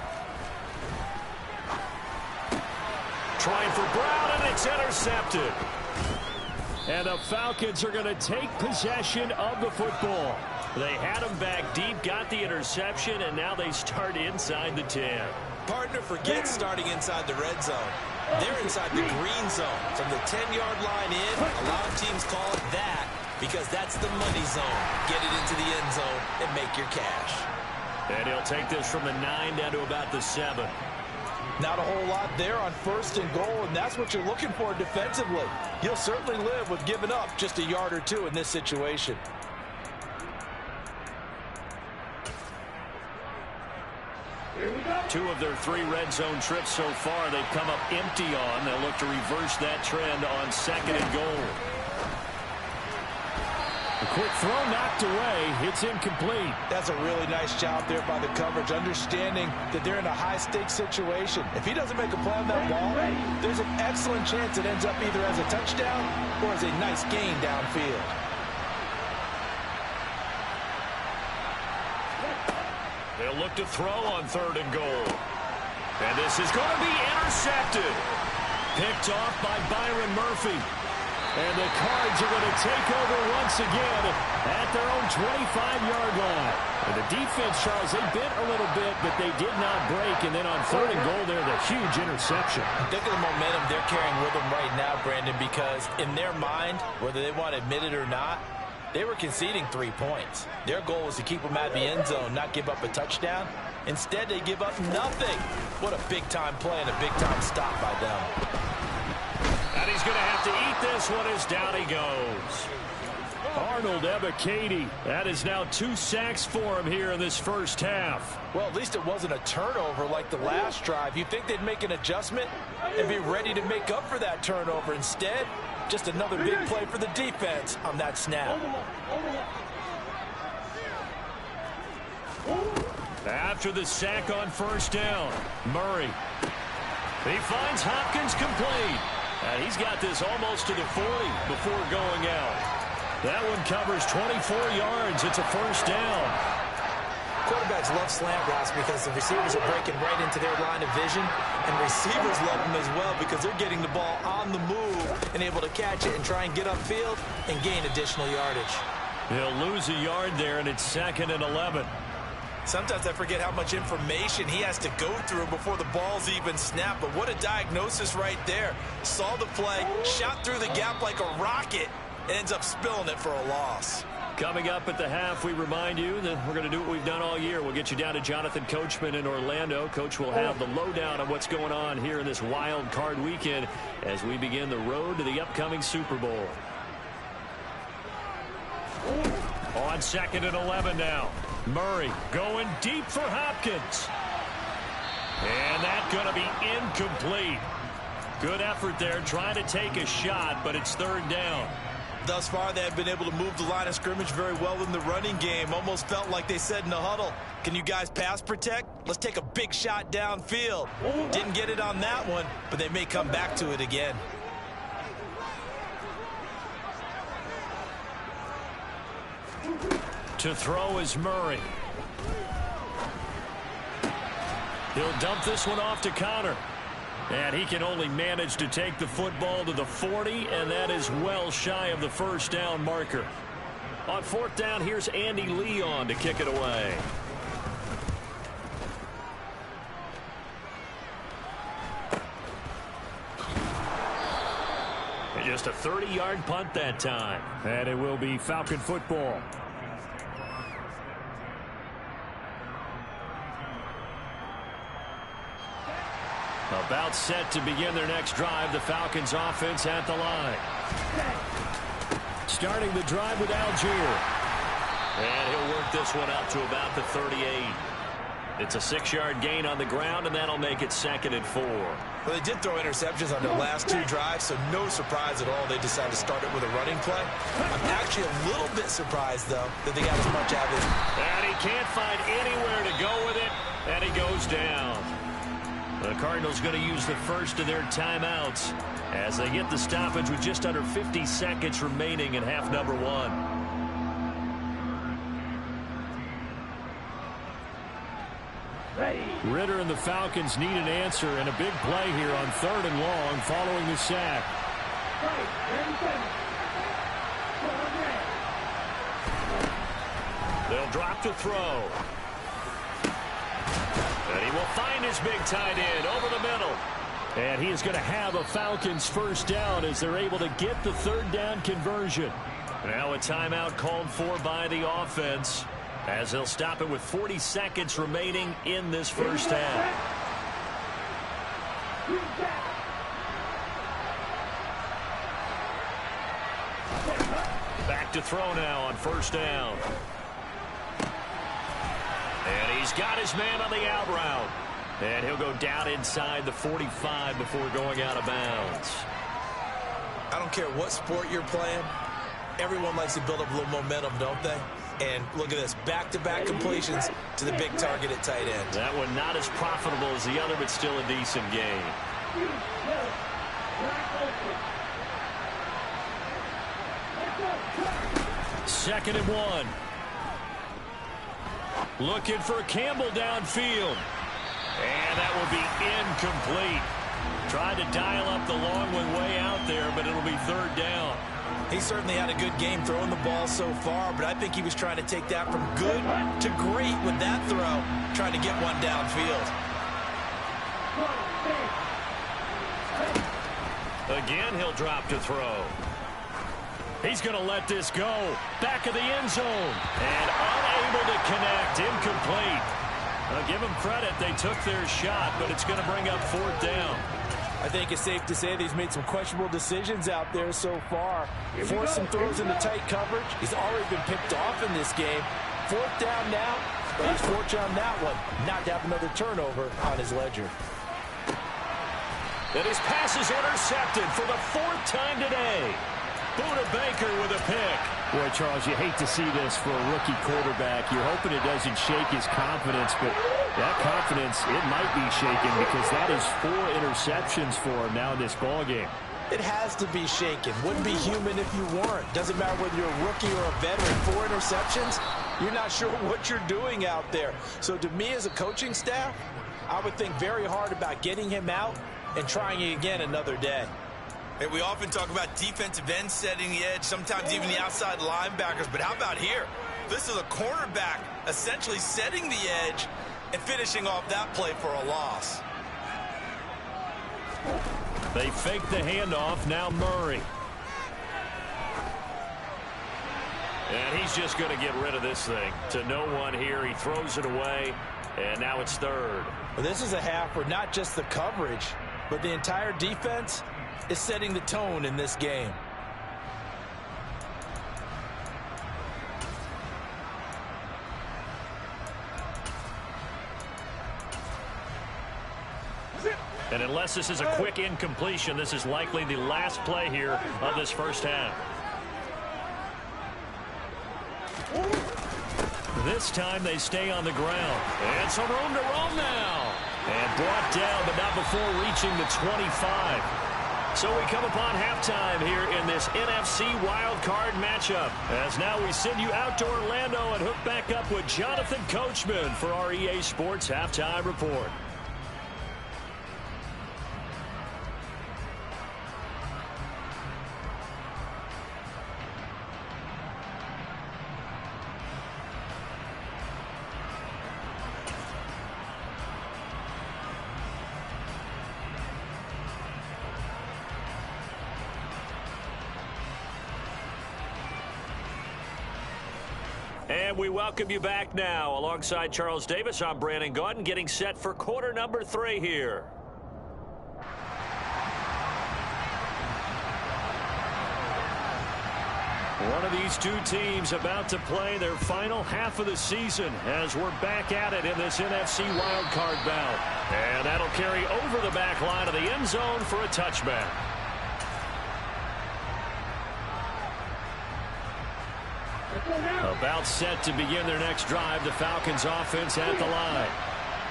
F: Trying for Brown, and it's intercepted. And the Falcons are going to take possession of the football. They had him back deep, got the interception, and now they start inside the 10.
H: Partner forgets starting inside the red zone. They're inside the green zone. From the 10-yard line in, a lot of teams call it that because that's the money zone. Get it into the end zone and make your cash.
F: And he'll take this from the 9 down to about the 7.
H: Not a whole lot there on 1st and goal, and that's what you're looking for defensively. You'll certainly live with giving up just a yard or 2 in this situation.
F: Two of their 3 red zone trips so far, they've come up empty on. They'll look to reverse that trend on 2nd and goal. A quick throw knocked away. It's incomplete.
H: That's a really nice job there by the coverage, understanding that they're in a high-stakes situation. If he doesn't make a play on that ball, there's an excellent chance it ends up either as a touchdown or as a nice gain downfield.
F: They'll look to throw on 3rd and goal. And this is going to be intercepted. Picked off by Byron Murphy. And the Cards are going to take over once again at their own 25-yard line. And the defense, Charles, they bit a little bit, but they did not break. And then on 3rd and goal there, the huge interception.
H: Think of the momentum they're carrying with them right now, Brandon, because in their mind, whether they want to admit it or not, they were conceding 3 points. Their goal was to keep them at the end zone, not give up a touchdown. Instead, they give up nothing. What a big-time play and a big-time stop by them.
F: And he's going to have to eat this one as down he goes. Arnold Ebiketie. That is now 2 sacks for him here in this first half.
H: Well, at least it wasn't a turnover like the last drive. You'd think they'd make an adjustment and be ready to make up for that turnover. Instead, just another big play for the defense on that snap.
F: After the sack on 1st down, Murray. He finds Hopkins complete. And he's got this almost to the 40 before going out. That one covers 24 yards. It's a 1st down.
H: Quarterbacks love slant routes because the receivers are breaking right into their line of vision, and receivers love them as well because they're getting the ball on the move and able to catch it and try and get upfield and gain additional yardage.
F: He'll lose a yard there, and it's 2nd and 11.
H: Sometimes I forget how much information he has to go through before the ball's even snapped, but what a diagnosis right there. Saw the play, shot through the gap like a rocket, and ends up spilling it for a loss.
F: Coming up at the half, we remind you that we're going to do what we've done all year. We'll get you down to Jonathan Coachman in Orlando. Coach will have the lowdown on what's going on here in this wild card weekend as we begin the road to the upcoming Super Bowl. On 2nd and 11 now. Murray going deep for Hopkins. And that's going to be incomplete. Good effort there trying to take a shot, but it's 3rd down.
H: Thus far, they have been able to move the line of scrimmage very well in the running game. Almost felt like they said in the huddle, can you guys pass protect? Let's take a big shot downfield. Didn't get it on that one, but they may come back to it again.
F: To throw is Murray. He'll dump this one off to Connor. And he can only manage to take the football to the 40, and that is well shy of the first down marker. On fourth down, here's Andy Leon to kick it away. And just a 30-yard punt that time. And it will be Falcon football. About set to begin their next drive. The Falcons offense at the line. Starting the drive with Algier. And he'll work this one up to about the 38. It's a 6-yard gain on the ground, and that'll make it 2nd and 4.
H: Well, they did throw interceptions on their last 2 drives, so no surprise at all they decided to start it with a running play. I'm actually a little bit surprised, though, that they got as much out of it.
F: And he can't find anywhere to go with it, and he goes down. The Cardinals going to use the first of their timeouts as they get the stoppage with just under 50 seconds remaining in half number 1. Ritter and the Falcons need an answer, and a big play here on 3rd and long following the sack. They'll drop to throw. And he will find his big tight end over the middle. And he is going to have a Falcons first down as they're able to get the 3rd down conversion. Now a timeout called for by the offense as they'll stop it with 40 seconds remaining in this first half. Back to throw now on first down. And he's got his man on the out route. And he'll go down inside the 45 before going out of bounds.
H: I don't care what sport you're playing. Everyone likes to build up a little momentum, don't they? And look at this, back-to-back completions to the big target at tight end. That one not as profitable as the other, but still a decent game.
F: 2nd and 1. Looking for Campbell downfield. And that will be incomplete. Tried to dial up the long one way out there, but it'll be 3rd down.
H: He certainly had a good game throwing the ball so far, but I think he was trying to take that from good to great with that throw, trying to get one downfield.
F: Again, he'll drop to throw. He's going to let this go. Back of the end zone. And unable to connect. Incomplete. I'll give them credit. They took their shot, but it's going to bring up 4th down.
H: I think it's safe to say that he's made some questionable decisions out there so far. Forced some throws into tight coverage. He's already been picked off in this game. 4th down now, but he's fortunate on that one not to have another turnover on his ledger.
F: And his pass is intercepted for the 4th time today. Buda Baker with a pick.
J: Boy, Charles, you hate to see this for a rookie quarterback. You're hoping it doesn't shake his confidence, but that confidence, it might be shaken because that is 4 interceptions for him now in this ballgame.
H: It has to be shaken. Wouldn't be human if you weren't. Doesn't matter whether you're a rookie or a veteran. 4 interceptions, you're not sure what you're doing out there. So to me as a coaching staff, I would think very hard about getting him out and trying it again another day.
K: Hey, we often talk about defensive ends setting the edge, sometimes even the outside linebackers, but how about here? This is a cornerback essentially setting the edge and finishing off that play for a loss.
F: They fake the handoff, now Murray. And he's just going to get rid of this thing. To no one here, he throws it away, and now it's 3rd.
H: Well, this is a half where not just the coverage, but the entire defense is setting the tone in this game.
F: And unless this is a quick incompletion, this is likely the last play here of this first half. This time they stay on the ground. And some room to roam now. And brought down, but not before reaching the 25. So we come upon halftime here in this NFC wildcard matchup. As now we send you out to Orlando and hook back up with Jonathan Coachman for our EA Sports Halftime Report. And we welcome you back now. Alongside Charles Davis, I'm Brandon Gaudin, getting set for quarter number 3 here. One of these two teams about to play their final half of the season as we're back at it in this NFC wildcard bout. And that'll carry over the back line of the end zone for a touchback. About set to begin their next drive, the Falcons offense at the line.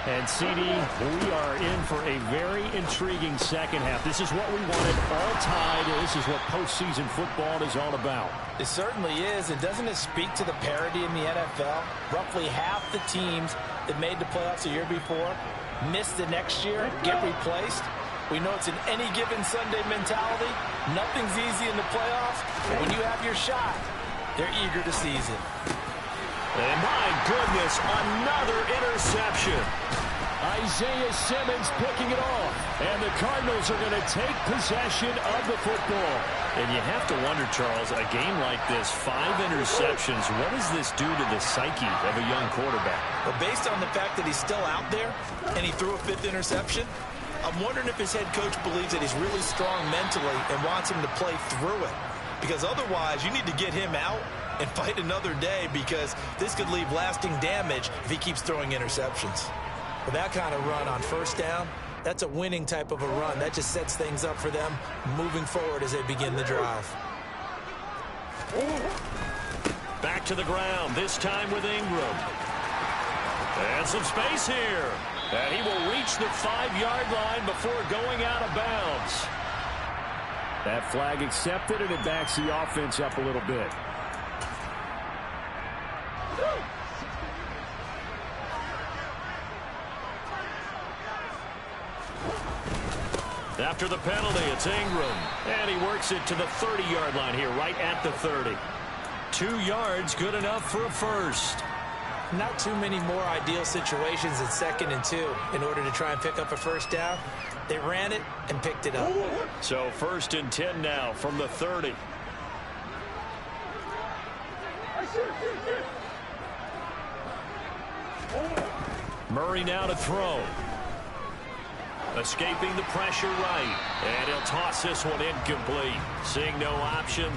F: And, CD, we are in for a very intriguing second half. This is what we wanted, all tied. This is what postseason football is all about.
H: It certainly is, and doesn't it speak to the parity in the NFL? Roughly half the teams that made the playoffs a year before miss the next year, get replaced. We know it's an any given Sunday mentality. Nothing's easy in the playoffs, but when you have your shot, they're eager to seize it.
F: And my goodness, another interception.
J: Isaiah Simmons picking it off. And the Cardinals are going to take possession of the football.
F: And you have to wonder, Charles, a game like this, 5 interceptions, what does this do to the psyche of a young quarterback?
H: Well, based on the fact that he's still out there and he threw a 5th interception, I'm wondering if his head coach believes that he's really strong mentally and wants him to play through it. Because otherwise, you need to get him out and fight another day, because this could leave lasting damage if he keeps throwing interceptions. With that kind of run on first down, that's a winning type of a run. That just sets things up for them moving forward as they begin the drive.
F: Back to the ground, this time with Ingram. And some space here. And he will reach the 5-yard line before going out of bounds.
J: That flag accepted, and it backs the offense up a little bit.
F: After the penalty, it's Ingram. And he works it to the 30-yard line here, right at the 30. 2 yards, good enough for a first.
H: Not too many more ideal situations in 2nd and 2 in order to try and pick up a first down. They ran it and picked it up.
F: So 1st and 10 now from the 30. Murray now to throw. Escaping the pressure right. And he'll toss this one incomplete. Seeing no option.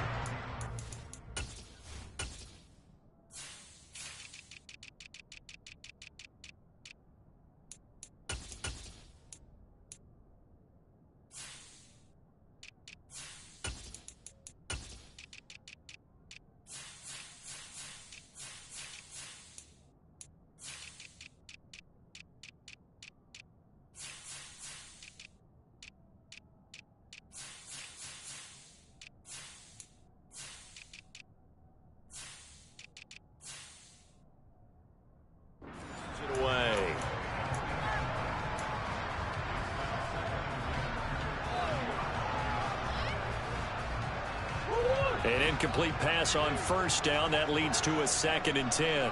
F: An incomplete pass on first down. That leads to a 2nd and 10.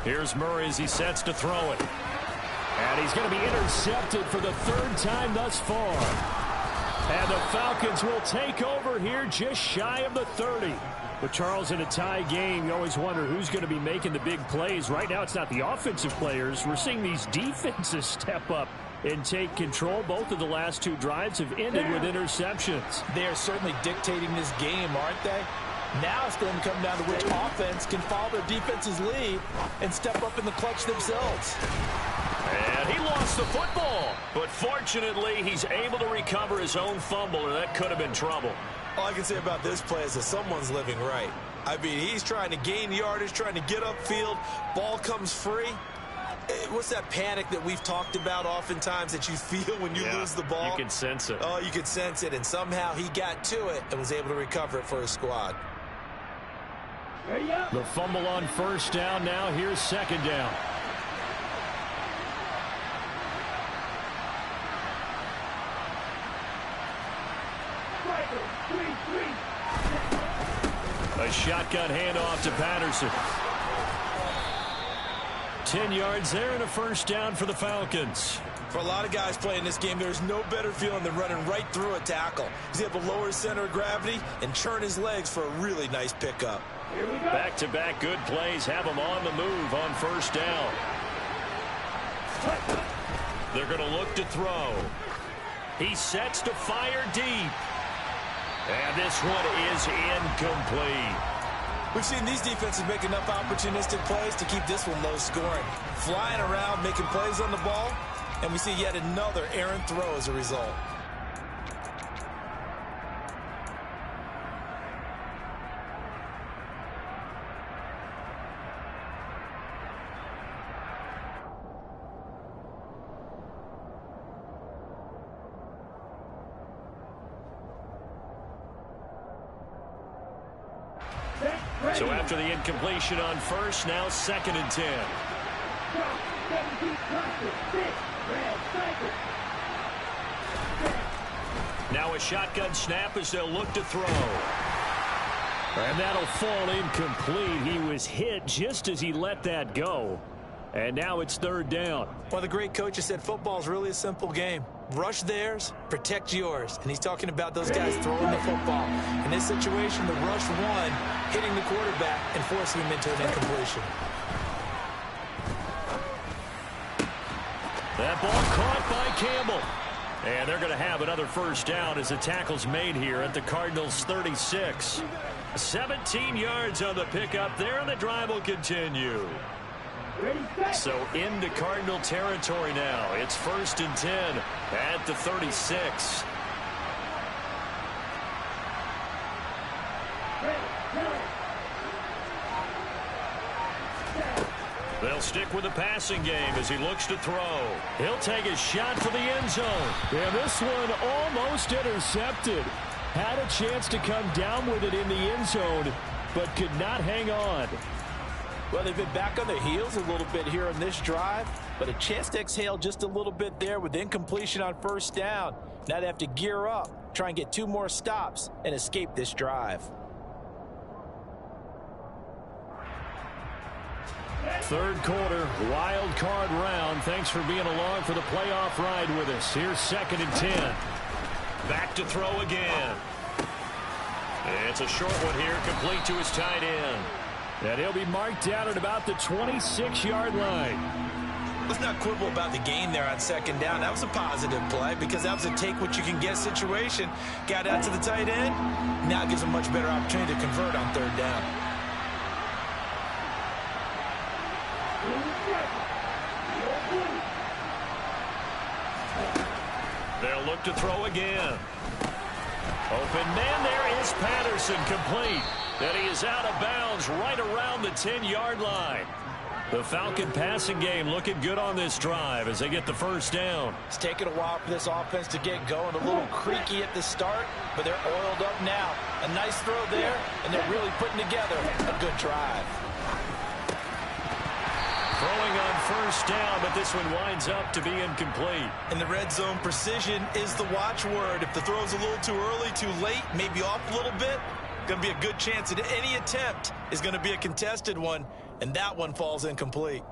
F: Here's Murray as he sets to throw it.
J: And he's going to be intercepted for the 3rd time thus far. And the Falcons will take over here just shy of the 30. With Charles, in a tie game, you always wonder who's going to be making the big plays. Right now, it's not the offensive players. We're seeing these defenses step up and take control. Both of the last 2 drives have ended with interceptions.
H: They are certainly dictating this game, aren't they? Now it's going to come down to which offense can follow their defense's lead and step up in the clutch themselves.
F: And he lost the football. But fortunately, he's able to recover his own fumble, or that could have been trouble.
H: All I can say about this play is that someone's living right. I mean, he's trying to gain yardage, trying to get upfield. Ball comes free. What's that panic that we've talked about oftentimes that you feel when you lose the ball?
F: You can sense it.
H: Oh, you can sense it. And somehow he got to it and was able to recover it for his squad.
J: The fumble on first down. Now here's 2nd down.
F: A shotgun handoff to Patterson. 10 yards there and a first down for the Falcons.
H: For a lot of guys playing this game, there's no better feeling than running right through a tackle. He's able to lower his center of gravity and churn his legs for a really nice pickup.
F: Back-to-back good plays have him on the move on first down. They're going to look to throw. He sets to fire deep. And this one is incomplete.
H: We've seen these defenses make enough opportunistic plays to keep this one low scoring. Flying around, making plays on the ball, and we see yet another errant throw as a result.
F: So after the incompletion on first, now 2nd and 10. Now a shotgun snap as they'll look to throw. And that'll fall incomplete. He was hit just as he let that go. And now it's 3rd down.
H: One of the great coaches said football is really a simple game. Rush theirs, protect yours. And he's talking about those guys throwing the football. In this situation, the rush one, hitting the quarterback and forcing him into an incompletion.
F: That ball caught by Campbell. And they're going to have another first down as the tackle's made here at the Cardinals' 36. 17 yards on the pickup there, and the drive will continue. So into Cardinal territory now. It's 1st and 10 at the 36. They'll stick with the passing game as he looks to throw. He'll take a shot for the end zone.
J: And this one almost intercepted. Had a chance to come down with it in the end zone, but could not hang on.
H: Well, they've been back on their heels a little bit here in this drive, but a chance to exhale just a little bit there with incompletion on first down. Now they have to gear up, try and get 2 more stops, and escape this drive.
F: 3rd quarter, wild card round. Thanks for being along for the playoff ride with us. Here's 2nd and 10. Back to throw again. It's a short one here, complete to his tight end.
J: And he'll be marked down at about the 26-yard line.
H: Let's not quibble about the gain there on 2nd down. That was a positive play because that was a take-what-you-can-get situation. Got out to the tight end. Now gives a much better opportunity to convert on 3rd down.
F: They'll look to throw again. Open man, there is Patterson, complete. And he is out of bounds right around the 10-yard line. The Falcon passing game looking good on this drive as they get the first down.
H: It's taken a while for this offense to get going. A little creaky at the start, but they're oiled up now. A nice throw there, and they're really putting together a good drive.
F: Throwing on first down, but this one winds up to be incomplete.
H: In the red zone, precision is the watchword. If the throw's a little too early, too late, maybe off a little bit, going to be a good chance that any attempt is going to be a contested one, and that one falls incomplete.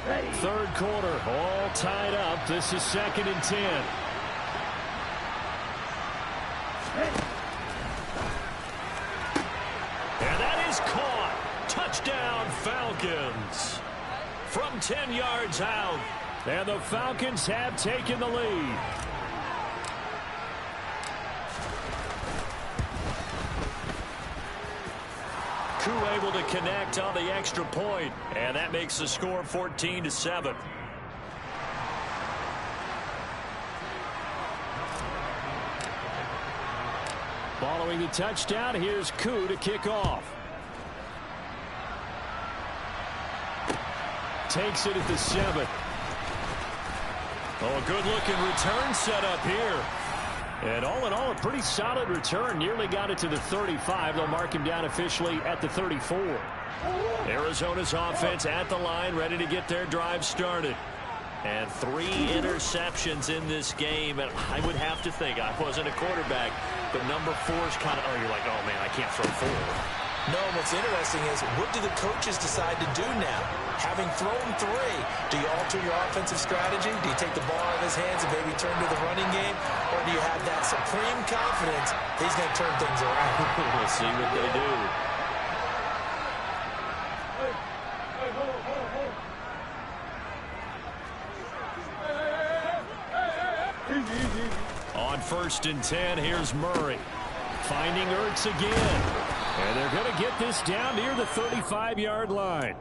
J: 3rd quarter, all tied up. This is 2nd and 10.
F: And that is caught. Touchdown, Falcons. From 10 yards out.
J: And the Falcons have taken the lead.
F: Koo able to connect on the extra point, and that makes the score 14-7.
J: Following the touchdown, here's Koo to kick off. Takes it at the 7.
F: Oh, a good-looking return set up here.
J: And all in all, a pretty solid return. Nearly got it to the 35. They'll mark him down officially at the 34.
F: Arizona's offense at the line, ready to get their drive started. And 3 interceptions in this game. And I would have to think, I wasn't a quarterback, but number 4 is kind of, oh, you're like, oh, man, I can't throw 4.
H: No, what's interesting is, what do the coaches decide to do now? Having thrown 3, do you alter your offensive strategy? Do you take the ball out of his hands and maybe turn to the running game? Or do you have that supreme confidence he's going to turn things around?
F: We'll see what they do. On 1st and 10, here's Murray. Finding Ertz again. And they're going to get this down near the 35-yard line.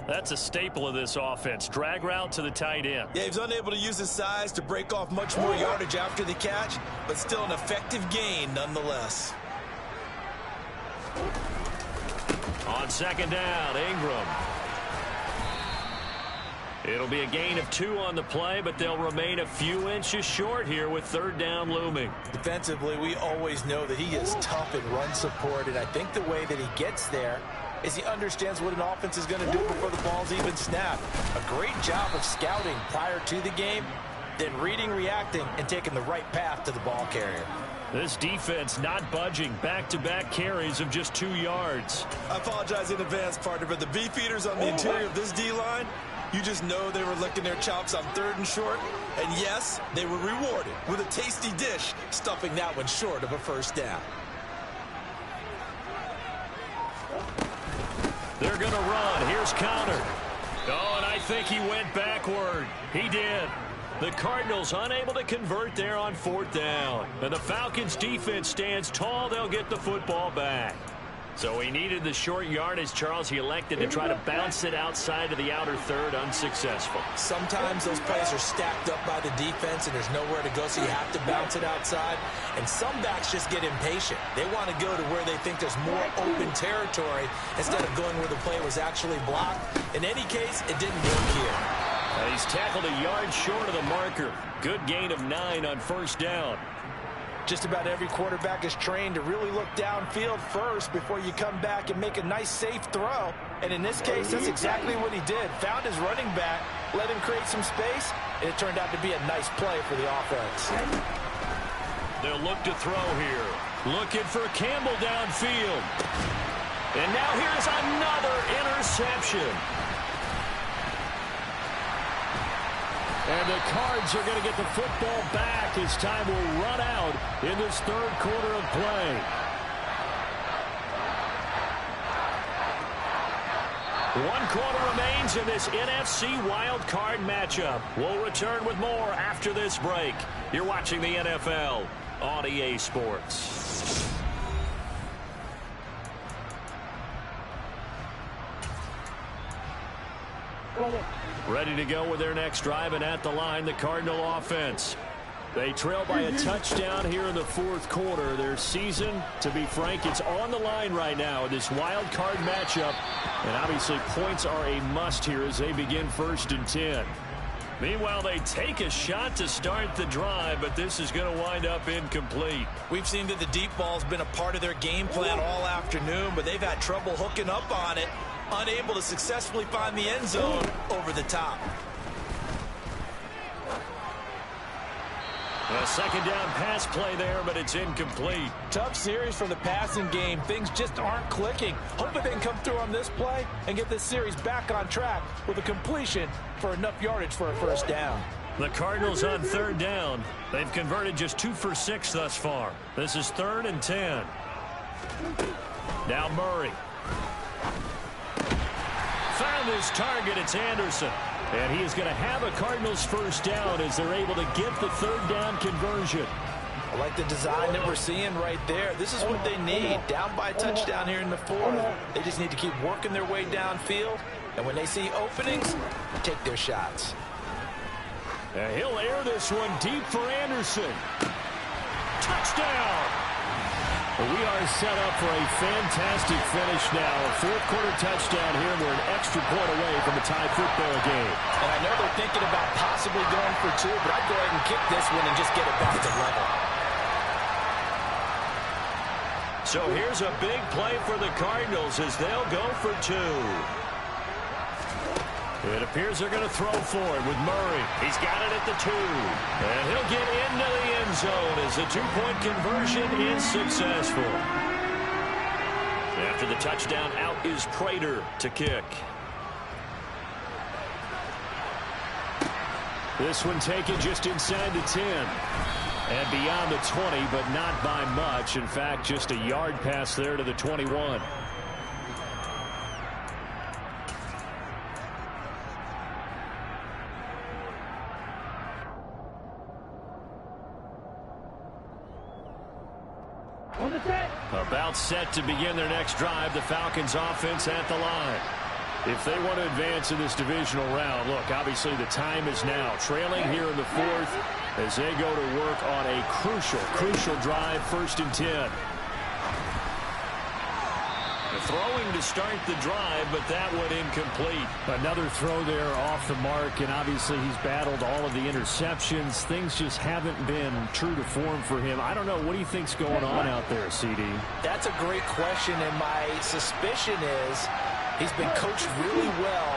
F: That's a staple of this offense. Drag route to the tight end.
H: Yeah, he's unable to use his size to break off much more yardage after the catch, but still an effective gain nonetheless.
F: On 2nd down, Ingram. It'll be a gain of 2 on the play, but they'll remain a few inches short here with 3rd down looming.
H: Defensively, we always know that he is tough in run support, and I think the way that he gets there is he understands what an offense is going to do before the ball's even snapped. A great job of scouting prior to the game, then reading, reacting, and taking the right path to the ball carrier.
F: This defense not budging. Back-to-back carries of just 2 yards.
H: I apologize in advance, partner, but the beefeaters on the interior of this D-line, you just know they were licking their chops on 3rd and short. And yes, they were rewarded with a tasty dish, stuffing that one short of a 1st down.
F: They're going to run. Here's Connor. Oh, and I think he went backward. He did. The Cardinals unable to convert there on 4th down. And the Falcons defense stands tall. They'll get the football back. So he needed the short yardage, Charles. He elected to try to bounce it outside of the outer third, unsuccessful.
H: Sometimes those plays are stacked up by the defense and there's nowhere to go, so you have to bounce it outside. And some backs just get impatient. They want to go to where they think there's more open territory instead of going where the play was actually blocked. In any case, it didn't work here.
F: He's tackled a yard short of the marker. Good gain of 9 on 1st down.
H: Just about every quarterback is trained to really look downfield first before you come back and make a nice, safe throw. And in this case, that's exactly what he did. Found his running back, let him create some space, and it turned out to be a nice play for the offense.
F: They'll look to throw here. Looking for Campbell downfield. And now here's another interception. And the Cards are going to get the football back as time will run out in this 3rd quarter of play. One quarter remains in this NFC Wild Card matchup. We'll return with more after this break. You're watching the NFL on EA Sports. Ready to go with their next drive, and at the line, the Cardinal offense. They trail by a touchdown here in the 4th quarter. Their season, to be frank, it's on the line right now in this wild card matchup. And obviously points are a must here as they begin 1st and 10. Meanwhile, they take a shot to start the drive, but this is going to wind up incomplete.
H: We've seen that the deep ball's been a part of their game plan all afternoon, but they've had trouble hooking up on it. Unable to successfully find the end zone over the top.
F: A 2nd down pass play there, but it's incomplete.
H: Tough series from the passing game. Things just aren't clicking. Hoping they can come through on this play and get this series back on track with a completion for enough yardage for a 1st down.
F: The Cardinals on 3rd down. They've converted just 2 for 6 thus far. This is 3rd and 10. Now Murray. Found his target. It's Anderson. And he is going to have a Cardinals 1st down as they're able to get the 3rd down conversion.
H: I like the design that we're seeing right there. This is what they need. Down by a touchdown here in the 4th. They just need to keep working their way downfield. And when they see openings, take their shots.
F: And he'll air this one deep for Anderson. Touchdown! Well, we are set up for a fantastic finish now. A 4th quarter touchdown here. We're an extra point away from a tie football game.
H: And I know they're thinking about possibly going for 2, but I'd go ahead and kick this one and just get it back to level.
F: So here's a big play for the Cardinals as they'll go for 2. It appears they're going to throw for it with Murray. He's got it at the 2. And he'll get into the end zone as the 2-point conversion is successful. And After the touchdown, out is Prater to kick. This one taken just inside the 10. And beyond the 20, but not by much. In fact, just a yard pass there to the 21. About set to begin their next drive. The Falcons offense at the line. If they want to advance in this divisional round, look, obviously the time is now. Trailing here in the fourth as they go to work on a crucial drive, 1st and 10. Throwing to start the drive, but that one incomplete.
J: Another throw there off the mark, and obviously he's battled all of the interceptions. Things just haven't been true to form for him. I don't know. What do you think's going on out there, CD?
H: That's a great question, and my suspicion is he's been coached really well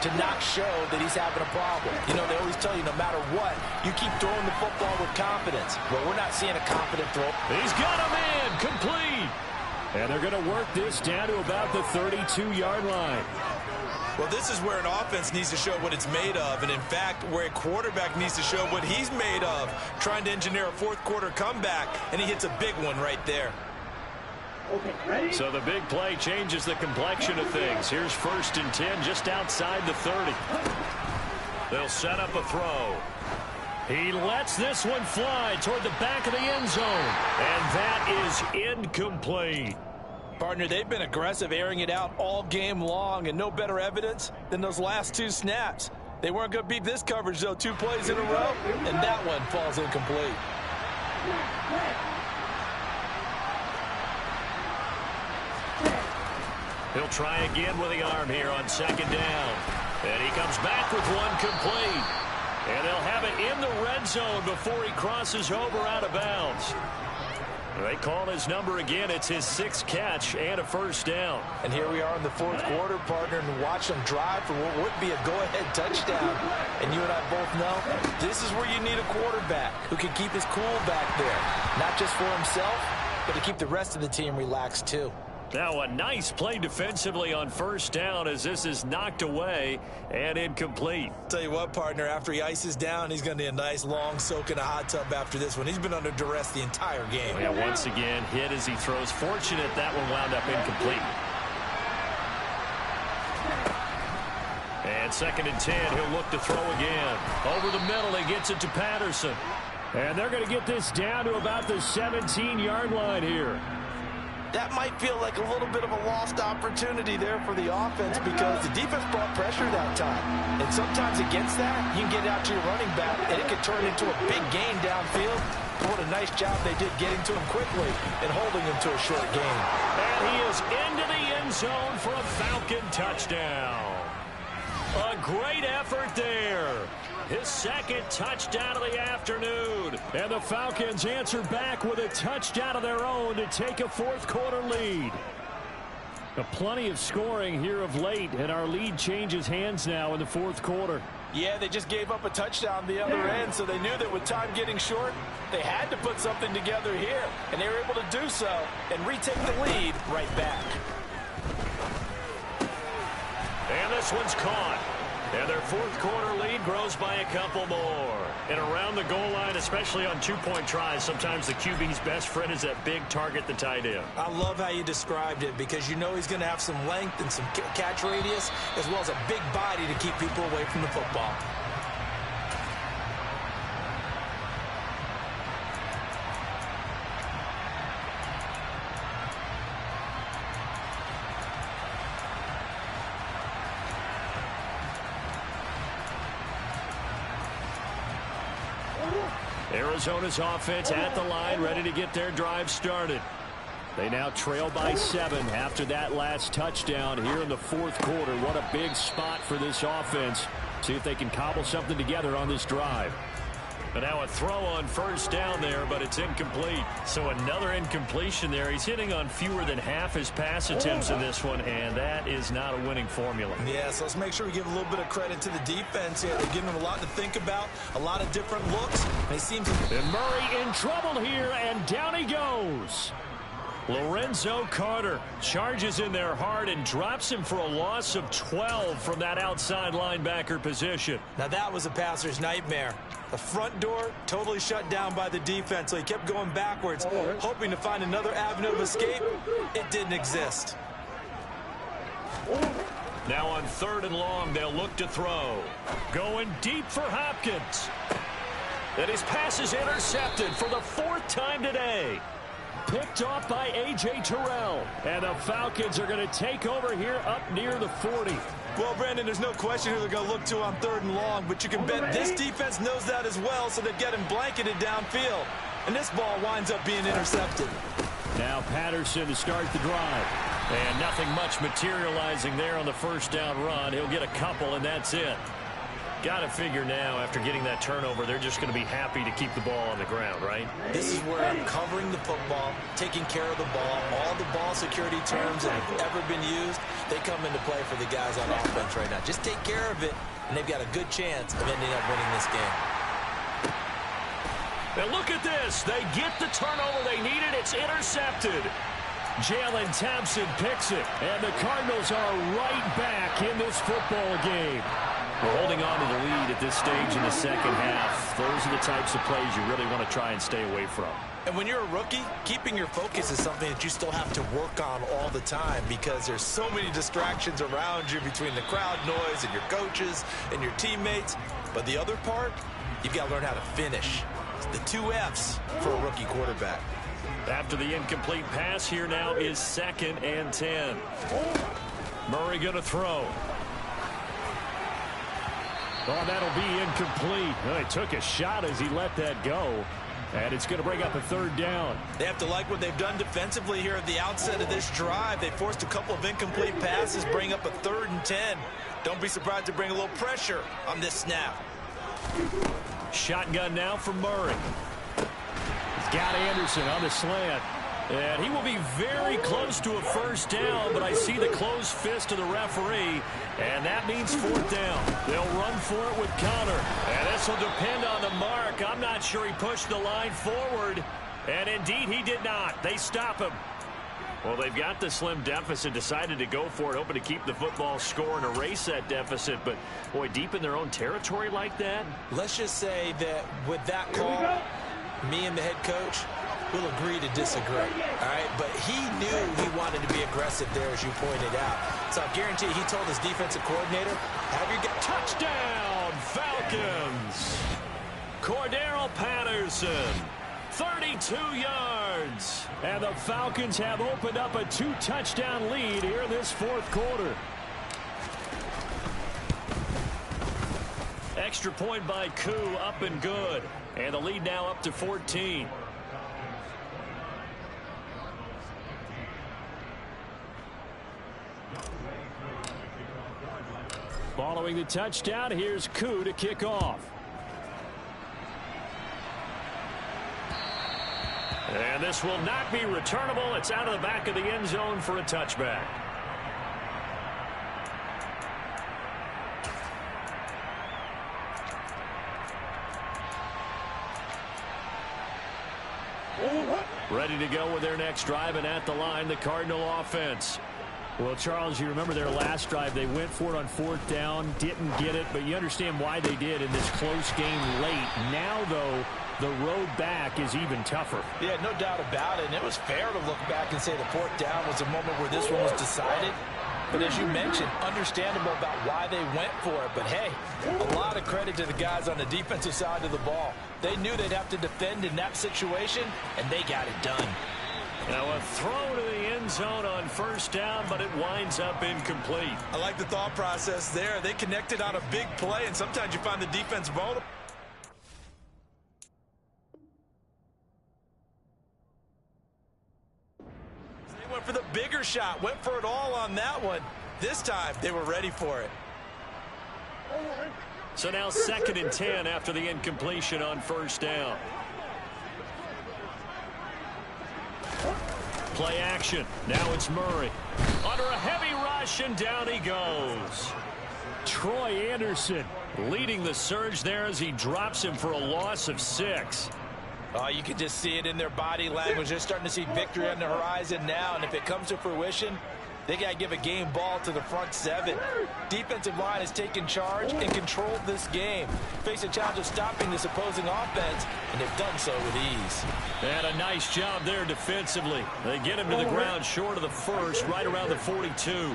H: to not show that he's having a problem. You know, they always tell you no matter what, you keep throwing the football with confidence. But we're not seeing a confident throw.
F: He's got a man complete. And they're going to work this down to about the 32-yard line.
K: Well, this is where an offense needs to show what it's made of. And, in fact, where a quarterback needs to show what he's made of, trying to engineer a fourth-quarter comeback, and he hits a big one right there.
F: So the big play changes the complexion of things. Here's 1st and 10 just outside the 30. They'll set up a throw. He lets this one fly toward the back of the end zone. And that is incomplete.
H: Partner, they've been aggressive, airing it out all game long, and no better evidence than those last 2 snaps. They weren't going to beat this coverage, though, 2 plays in a row, and that one falls incomplete.
F: He'll try again with the arm here on 2nd down. And he comes back with one complete. And they'll have it in the red zone before he crosses over out of bounds. They call his number again. It's his 6th catch and a 1st down.
H: And here we are in the 4th quarter, partner, and watch them drive for what would be a go-ahead touchdown. And you and I both know this is where you need a quarterback who can keep his cool back there. Not just for himself, but to keep the rest of the team relaxed too.
F: Now a nice play defensively on 1st down as this is knocked away and incomplete.
H: Tell you what, partner, after he ices down, he's going to need a nice long soak in a hot tub after this one. He's been under duress the entire game.
F: Yeah, once again, hit as he throws. Fortunate that one wound up incomplete. And 2nd and 10, he'll look to throw again. Over the middle, he gets it to Patterson. And they're going to get this down to about the 17-yard line here.
H: That might feel like a little bit of a lost opportunity there for the offense because the defense brought pressure that time. And sometimes against that, you can get out to your running back, and it could turn into a big gain downfield. What a nice job they did getting to him quickly and holding him to a short gain.
F: And he is into the end zone for a Falcon touchdown. A great effort there. His 2nd touchdown of the afternoon. And the Falcons answer back with a touchdown of their own to take a 4th quarter lead. Plenty of scoring here of late, and our lead changes hands now in the 4th quarter.
H: Yeah, they just gave up a touchdown the other end, so they knew that with time getting short, they had to put something together here. And they were able to do so and retake the lead right back.
F: And this one's caught. And their 4th quarter lead grows by a couple more. And around the goal line, especially on 2-point tries, sometimes the QB's best friend is that big target, the tight end.
H: I love how you described it because you know he's going to have some length and some catch radius as well as a big body to keep people away from the football.
F: Arizona's offense at the line, ready to get their drive started. They now trail by 7 after that last touchdown here in the 4th quarter. What a big spot for this offense. See if they can cobble something together on this drive. But now a throw on 1st down there, but it's incomplete. So another incompletion there. He's hitting on fewer than half his pass attempts in this one, and that is not a winning formula.
H: Yeah, so let's make sure we give a little bit of credit to the defense here. They're giving them a lot to think about, a lot of different looks. They seem to...
F: And Murray in trouble here, and down he goes. Lorenzo Carter charges in their heart and drops him for a loss of 12 from that outside linebacker position.
H: Now that was a passer's nightmare. The front door totally shut down by the defense, so he kept going backwards, hoping to find another avenue of escape. It didn't exist.
F: Now on 3rd and long, they'll look to throw. Going deep for Hopkins. And his pass is intercepted for the 4th time today. Picked off by A.J. Terrell. And the Falcons are going to take over here up near the 40.
H: Well, Brandon, there's no question who they're going to look to on 3rd and long, but you can bet this defense knows that as well, so they're getting blanketed downfield. And this ball winds up being intercepted.
F: Now Patterson to start the drive. And nothing much materializing there on the 1st down run. He'll get a couple, and that's it. Got to figure now, after getting that turnover, they're just going to be happy to keep the ball on the ground, right?
H: This is where covering the football, taking care of the ball, all the ball security terms that have ever been used, they come into play for the guys on offense right now. Just take care of it, and they've got a good chance of ending up winning this game.
F: Now look at this. They get the turnover they needed. It's intercepted. Jalen Thompson picks it, and the Cardinals are right back in this football game. We're holding on to the lead at this stage in the second half. Those are the types of plays you really want to try and stay away from.
H: And when you're a rookie, keeping your focus is something that you still have to work on all the time because there's so many distractions around you between the crowd noise and your coaches and your teammates. But the other part, you've got to learn how to finish. It's the 2 F's for a rookie quarterback.
F: After the incomplete pass, here now is 2nd and 10. Murray going to throw. Oh, that'll be incomplete. Well, he took a shot as he let that go. And it's going to bring up a 3rd down.
H: They have to like what they've done defensively here at the outset of this drive. They forced a couple of incomplete passes, bring up a 3rd and 10. Don't be surprised to bring a little pressure on this snap.
F: Shotgun now for Murray. He's got Anderson on the slant. And he will be very close to a 1st down, but I see the closed fist of the referee, and that means 4th down. They'll run for it with Connor, and this will depend on the mark. I'm not sure he pushed the line forward, and indeed he did not. They stop him. Well, they've got the slim deficit, decided to go for it, hoping to keep the football score and erase that deficit, but, boy, deep in their own territory like that?
H: Let's just say that with that call, me and the head coach will agree to disagree, all right? But he knew he wanted to be aggressive there, as you pointed out. So I guarantee he told his defensive coordinator, have your guy.
F: Touchdown, Falcons! Cordero Patterson, 32 yards. And the Falcons have opened up a 2-touchdown lead here in this 4th quarter. Extra point by Koo, up and good. And the lead now up to 14. Following the touchdown, here's Koo to kick off. And this will not be returnable. It's out of the back of the end zone for a touchback. Ready to go with their next drive, and at the line, the Cardinal offense. Well, Charles, you remember their last drive. They went for it on 4th down, didn't get it, but you understand why they did in this close game late. Now, though, the road back is even tougher.
H: Yeah, no doubt about it. And it was fair to look back and say the 4th down was a moment where this one was decided. But as you mentioned, understandable about why they went for it. But, hey, a lot of credit to the guys on the defensive side of the ball. They knew they'd have to defend in that situation, and they got it done.
F: Now a throw to the end zone on 1st down, but it winds up incomplete.
H: I like the thought process there. They connected on a big play, and sometimes you find the defense vulnerable. They went for the bigger shot, went for it all on that one. This time, they were ready for it.
F: So now 2nd and 10 after the incompletion on 1st down. Play action. Now it's Murray. Under a heavy rush, and down he goes. Troy Anderson leading the surge there as he drops him for a loss of 6.
H: Oh, you can just see it in their body language. They're starting to see victory on the horizon now, and if it comes to fruition, they got to give a game ball to the front seven. Defensive line has taken charge and controlled this game. Face a challenge of stopping this opposing offense, and they've done so with ease.
F: And a nice job there defensively. They get him to the ground short of the first, right around the 42.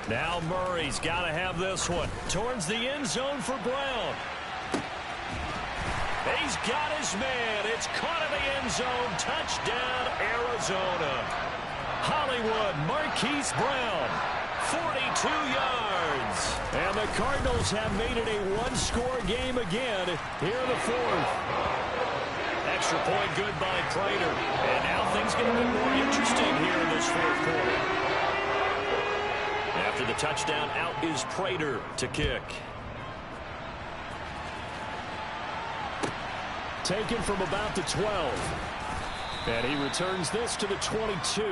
F: Now Murray's got to have this one. Towards the end zone for Brown. He's got his man. It's caught in the end zone. Touchdown, Arizona. Hollywood Marquise Brown, 42 yards. And the Cardinals have made it a one-score game again here in the fourth. Extra point good by Prater. And now things get a bit more interesting here in this fourth quarter. After the touchdown, out is Prater to kick. Taken from about the 12. And he returns this to the 22.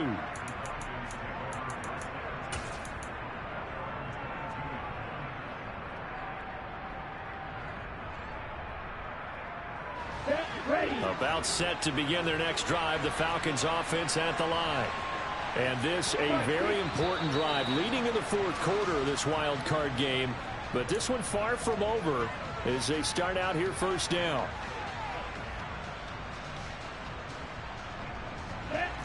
F: About set to begin their next drive. The Falcons offense at the line. And this a very important drive leading in the fourth quarter of this wild card game. But this one far from over as they start out here first down.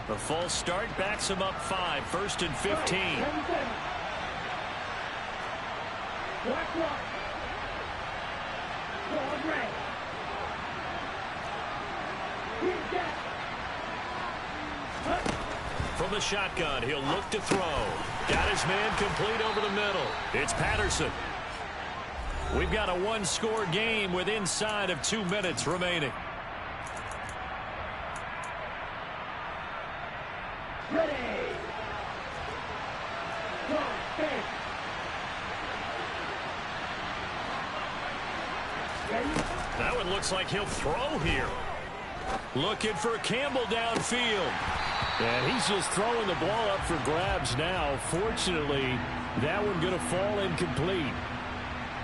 F: The false start backs him up 5, 1st and 15. From the shotgun, he'll look to throw. Got his man complete over the middle. It's Patterson. We've got a one-score game with inside of 2 minutes remaining. That one looks like he'll throw here. Looking for Campbell downfield. And he's just throwing the ball up for grabs now. Fortunately, that one going to fall incomplete.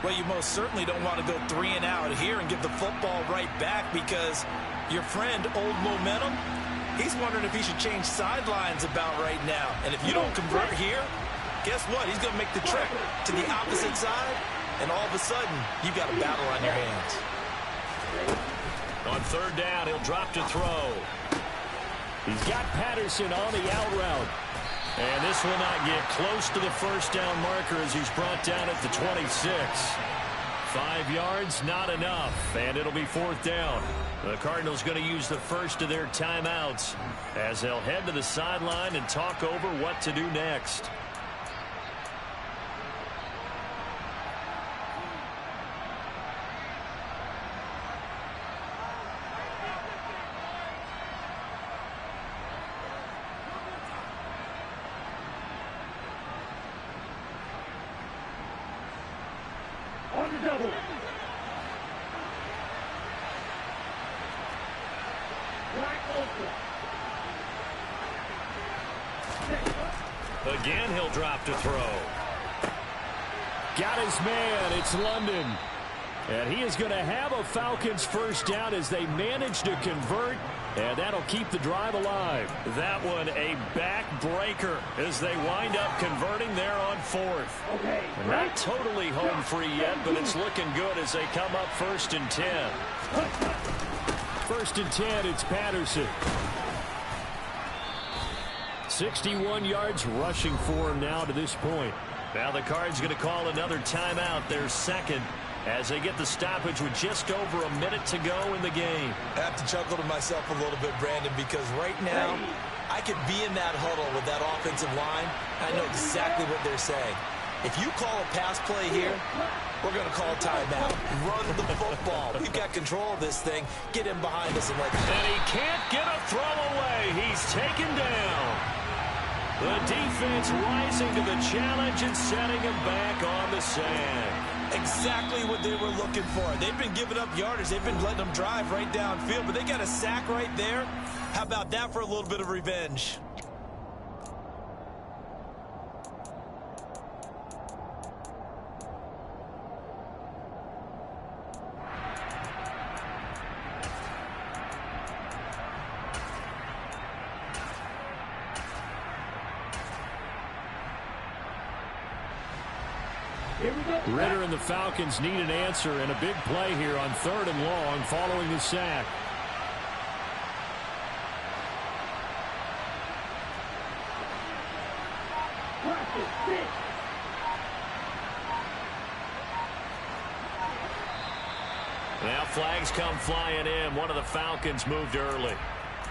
H: Well, you most certainly don't want to go 3 and out here and give the football right back because your friend, Old Momentum, he's wondering if he should change sidelines about right now. And if you don't convert here, guess what? He's going to make the trek to the opposite side, and all of a sudden, you've got a battle on your hands.
F: On third down, he'll drop to throw. He's got Patterson on the out route. And this will not get close to the first down marker as he's brought down at the 26. 5 yards, not enough, and it'll be fourth down. The Cardinals going to use the first of their timeouts as they'll head to the sideline and talk over what to do next.
G: On the double.
F: Again, he'll drop to throw. Got his man. It's London. And he is going to have a Falcons first down as they manage to convert. And that'll keep the drive alive. That one a backbreaker as they wind up converting there on fourth.
G: Okay.
F: Not totally home free yet, but it's looking good as they come up 1st and 10. 1st and 10, it's Patterson. 61 yards rushing for him now to this point. Now the Cards going to call another timeout, their second, as they get the stoppage with just over a minute to go in the game.
H: I have to chuckle to myself a little bit, Brandon, because right now I could be in that huddle with that offensive line. I know exactly what they're saying. If you call a pass play here, we're going to call timeout. Run the football. We've got control of this thing. Get him behind us and let's go.
F: And he can't get a throw away. He's taken down. The defense rising to the challenge and setting him back on the sand.
H: Exactly what they were looking for. They've been giving up yardage. They've been letting them drive right downfield, but they got a sack right there. How about that for a little bit of revenge?
J: Ritter and the Falcons need an answer, and a big play here on 3rd and long following the sack.
F: Now flags come flying in. One of the Falcons moved early.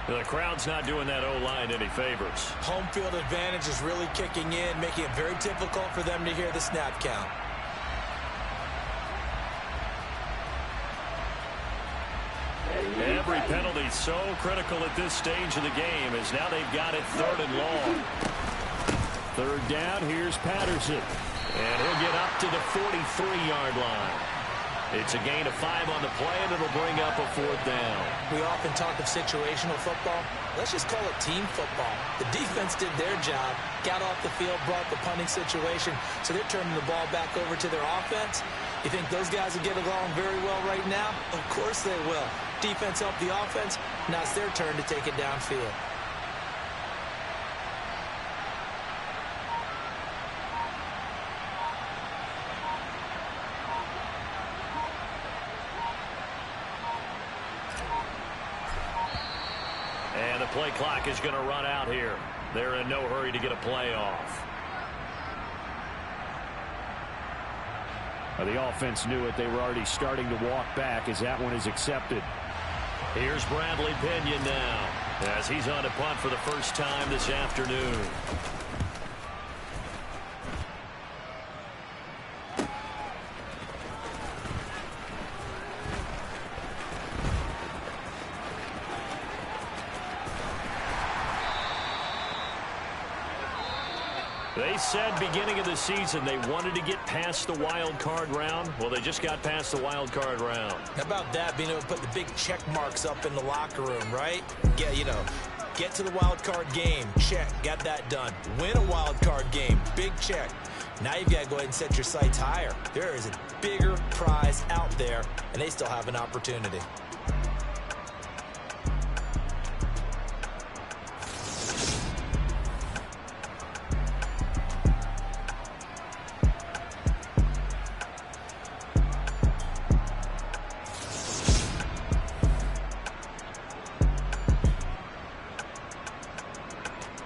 F: The crowd's not doing that O-line any favors.
H: Home field advantage is really kicking in, making it very difficult for them to hear the snap count.
F: Every penalty so critical at this stage of the game, as now they've got it 3rd and long.
J: 3rd down, here's Patterson.
F: And he'll get up to the 43-yard line. It's a gain of 5 on the play, and it'll bring up a 4th down.
H: We often talk of situational football. Let's just call it team football. The defense did their job, got off the field, brought the punting situation, so they're turning the ball back over to their offense. You think those guys will get along very well right now? Of course they will. Defense helped the offense. Now it's their turn to take it downfield.
F: And the play clock is going to run out here. They're in no hurry to get a play off.
J: The offense knew it. They were already starting to walk back as that one is accepted.
F: Here's Bradley Pinion now, as he's on to punt for the first time this afternoon. They said beginning of the season they wanted to get past the wild card round. Well, they just got past the wild card round.
H: How about that, being able to put the big check marks up in the locker room, right? Yeah, get to the wild card game. Check. Got that done. Win a wild card game. Big check. Now you've got to go ahead and set your sights higher. There is a bigger prize out there, and they still have an opportunity.